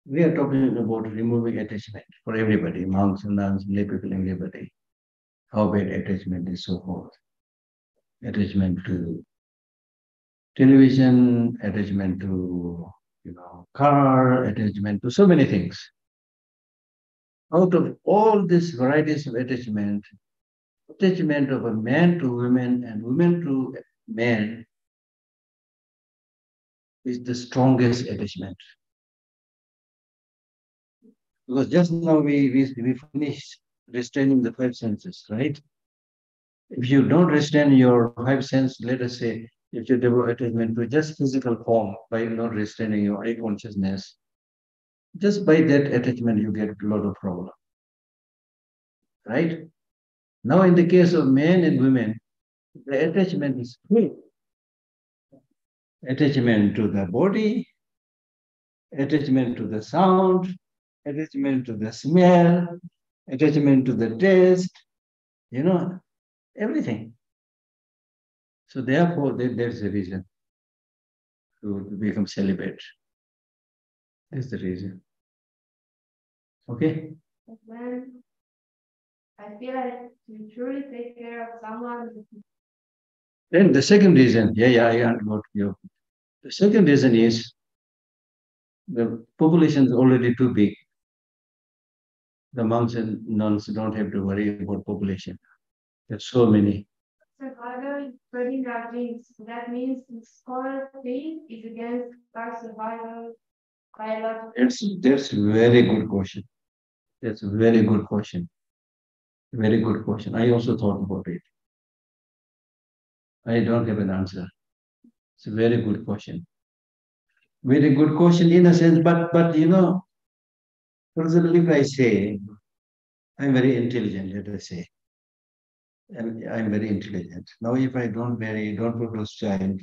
we are talking about removing attachment for everybody, monks and nuns, lay people, everybody. How bad attachment is so called. Attachment to television, attachment to car, attachment to so many things. Out of all these varieties of attachment of a man to women and women to men is the strongest attachment. Because just now we finished restraining the five senses, right? If you don't restrain your five senses, let us say, if you develop attachment to just physical form by not restraining your eye consciousness, just by that attachment you get a lot of problem, right? Now in the case of men and women, the attachment is free. Attachment to the body, attachment to the sound, attachment to the smell, attachment to the taste, everything. So therefore, there's a reason to become celibate. That's the reason. Okay? When I feel like to truly take care of someone. Then the second reason, I got you. The second reason is the population is already too big. The monks and nuns don't have to worry about population. There's so many. Survival spreading our genes. That means the scholar thing is against our survival biological. That's a very good question. That's a very good question. Very good question. I also thought about it. I don't have an answer. It's a very good question. Very good question in a sense, but for example, if I say, I'm very intelligent, let us say, and I'm very intelligent. Now, if I don't marry, don't produce child,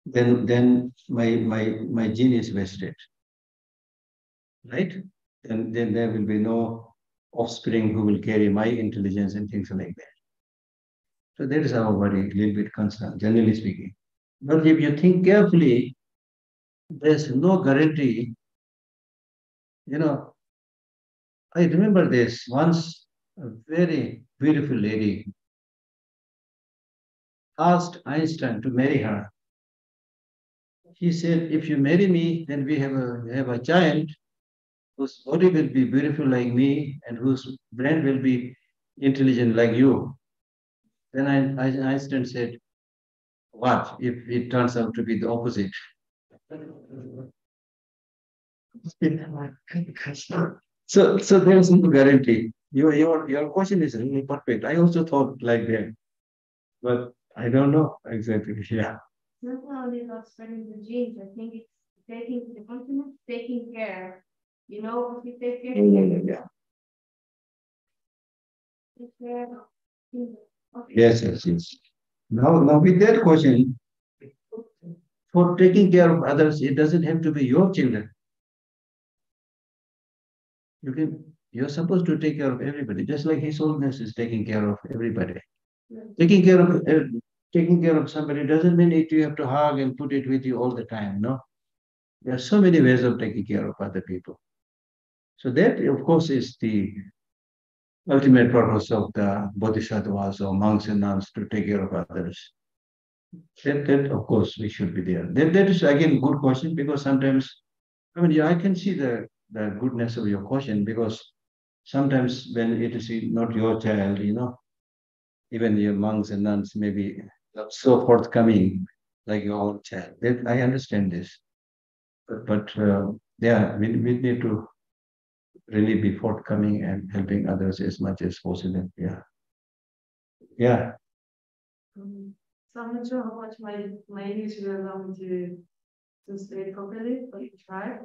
then my gene is wasted, right? And then there will be no offspring who will carry my intelligence and things like that. So that is our worry, a little bit concerned, generally speaking. But if you think carefully, there's no guarantee. I remember this once, a very beautiful lady asked Einstein to marry her. He said, if you marry me, then we have a child whose body will be beautiful like me and whose brain will be intelligent like you. Then Einstein said, what if it turns out to be the opposite? So there's no guarantee. Your question is really perfect. I also thought like that, but I don't know exactly. Yeah. Not only about spreading the genes, I think it's taking the continent, taking care. You know, if you take care, Yeah. take care. Okay. Yes. Now with that question, for taking care of others, it doesn't have to be your children. You're supposed to take care of everybody, just like His Holiness is taking care of everybody. Taking care of somebody doesn't mean that you have to hug and put it with you all the time. No, there are so many ways of taking care of other people. So that, of course, is the ultimate purpose of the bodhisattvas or monks and nuns, to take care of others. That of course, we should be there. That is again good question, because sometimes, I mean, yeah, I can see the goodness of your question, because sometimes when it is not your child, even your monks and nuns may be not so forthcoming like your own child. I understand this, but yeah, we need to really be forthcoming and helping others as much as possible. Yeah. So I'm not sure how much my English will allow me to say it properly, but try.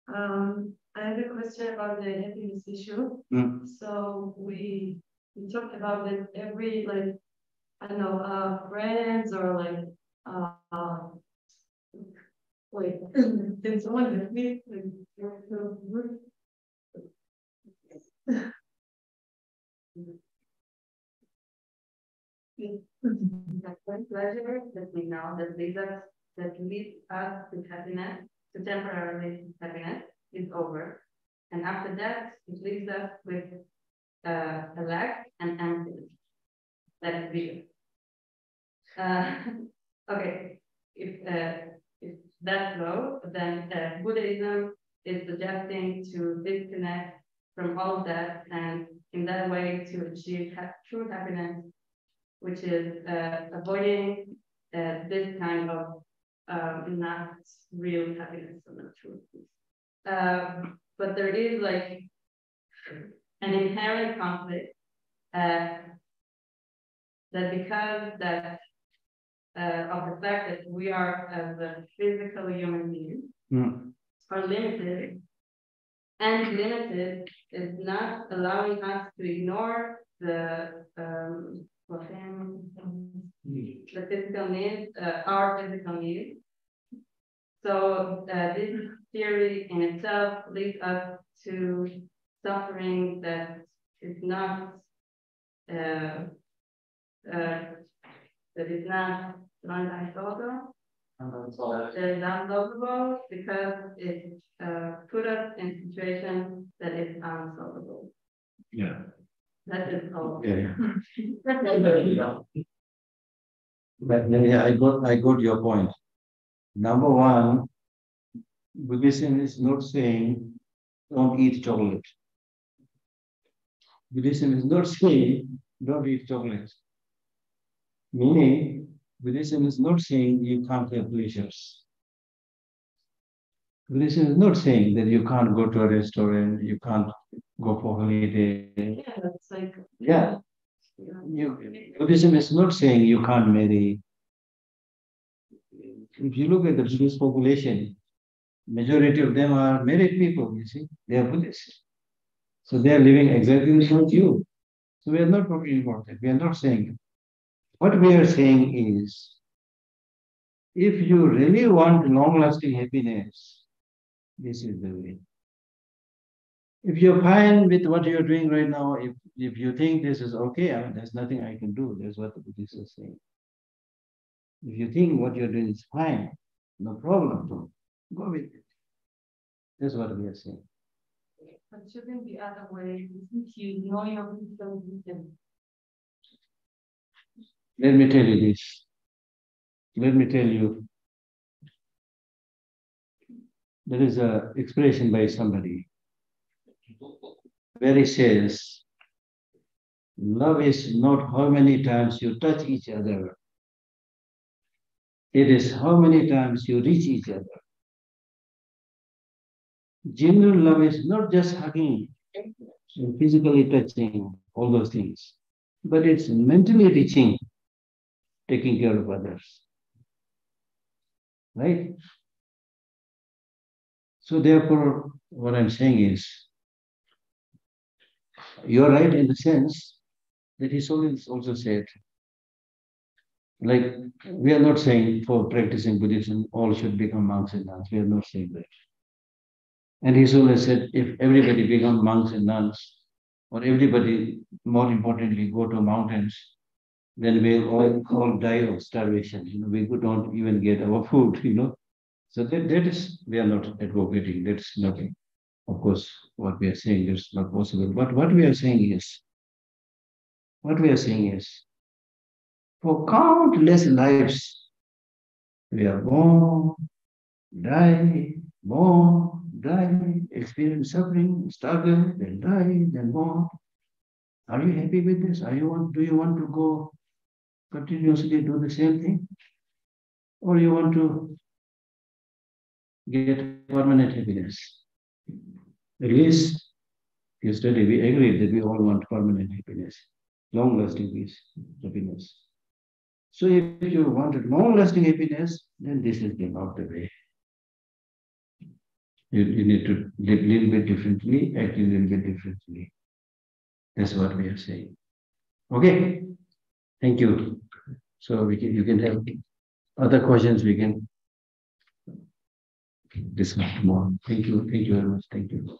I have a question about the happiness issue. So we talked about that every, like, I don't know, friends or like wait, did someone help me? Pleasure that we know that leads us to happiness, to temporary happiness, is over. And after that, it leaves us with a lack and emptiness. That is bigger. Okay, if that's low, then Buddhism is suggesting to disconnect from all of that, and in that way to achieve true happiness, which is avoiding this kind of not real happiness, or not true peace. But there is like an inherent conflict that because that of the fact that we are as a physical human being are limited, and limited is not allowing us to ignore the physical needs, our physical needs. So this theory in itself leads us to suffering that is not unsolvable, because it put us in a situation that is unsolvable. Yeah. That is all. Yeah. But yeah, I got your point. Number one, Buddhism is not saying don't eat chocolate. Buddhism is not saying don't eat chocolate. Meaning, Buddhism is not saying you can't have pleasures. Buddhism is not saying that you can't go to a restaurant, you can't go for holiday. Yeah, that's like. Yeah. Buddhism is not saying you can't marry. If you look at the Buddhist population, majority of them are married people, you see. They are Buddhists. So they are living exactly like you. So we are not talking about that. We are not saying it. What we are saying is, if you really want long-lasting happiness, this is the way. If you're fine with what you're doing right now, if you think this is okay, I mean, there's nothing I can do. That's what the Buddhists are saying. If you think what you're doing is fine, no problem, go with it. That's what we are saying. But shouldn't the other way, if you know your wisdom, Let me tell you this. Let me tell you. There is an expression by somebody where he says, love is not how many times you touch each other. It is how many times you reach each other. Genuine love is not just hugging. physically touching, all those things. But it's mentally reaching, taking care of others. Right? So therefore, what I'm saying is, you're right in the sense that his Holiness also said, like, we are not saying for practicing Buddhism, all should become monks and nuns. We are not saying that. And His Holiness said, if everybody become monks and nuns, or everybody, more importantly, go to mountains, then we'll all die of starvation. We could not even get our food, So that is, we are not advocating. That's nothing. Of course, what we are saying is not possible. But what we are saying is, for countless lives, we are born, die, experience suffering, struggle, then die, then born. Are you happy with this? Do you want to go continuously do the same thing? Or you want to get permanent happiness? At least yesterday we agreed that we all want permanent happiness, long-lasting peace, happiness. So if you wanted long-lasting happiness, then this is not the way. You need to live a little bit differently, act a little bit differently. That's what we are saying. Okay, thank you. So you can have other questions. We can discuss more. Thank you very much. Thank you.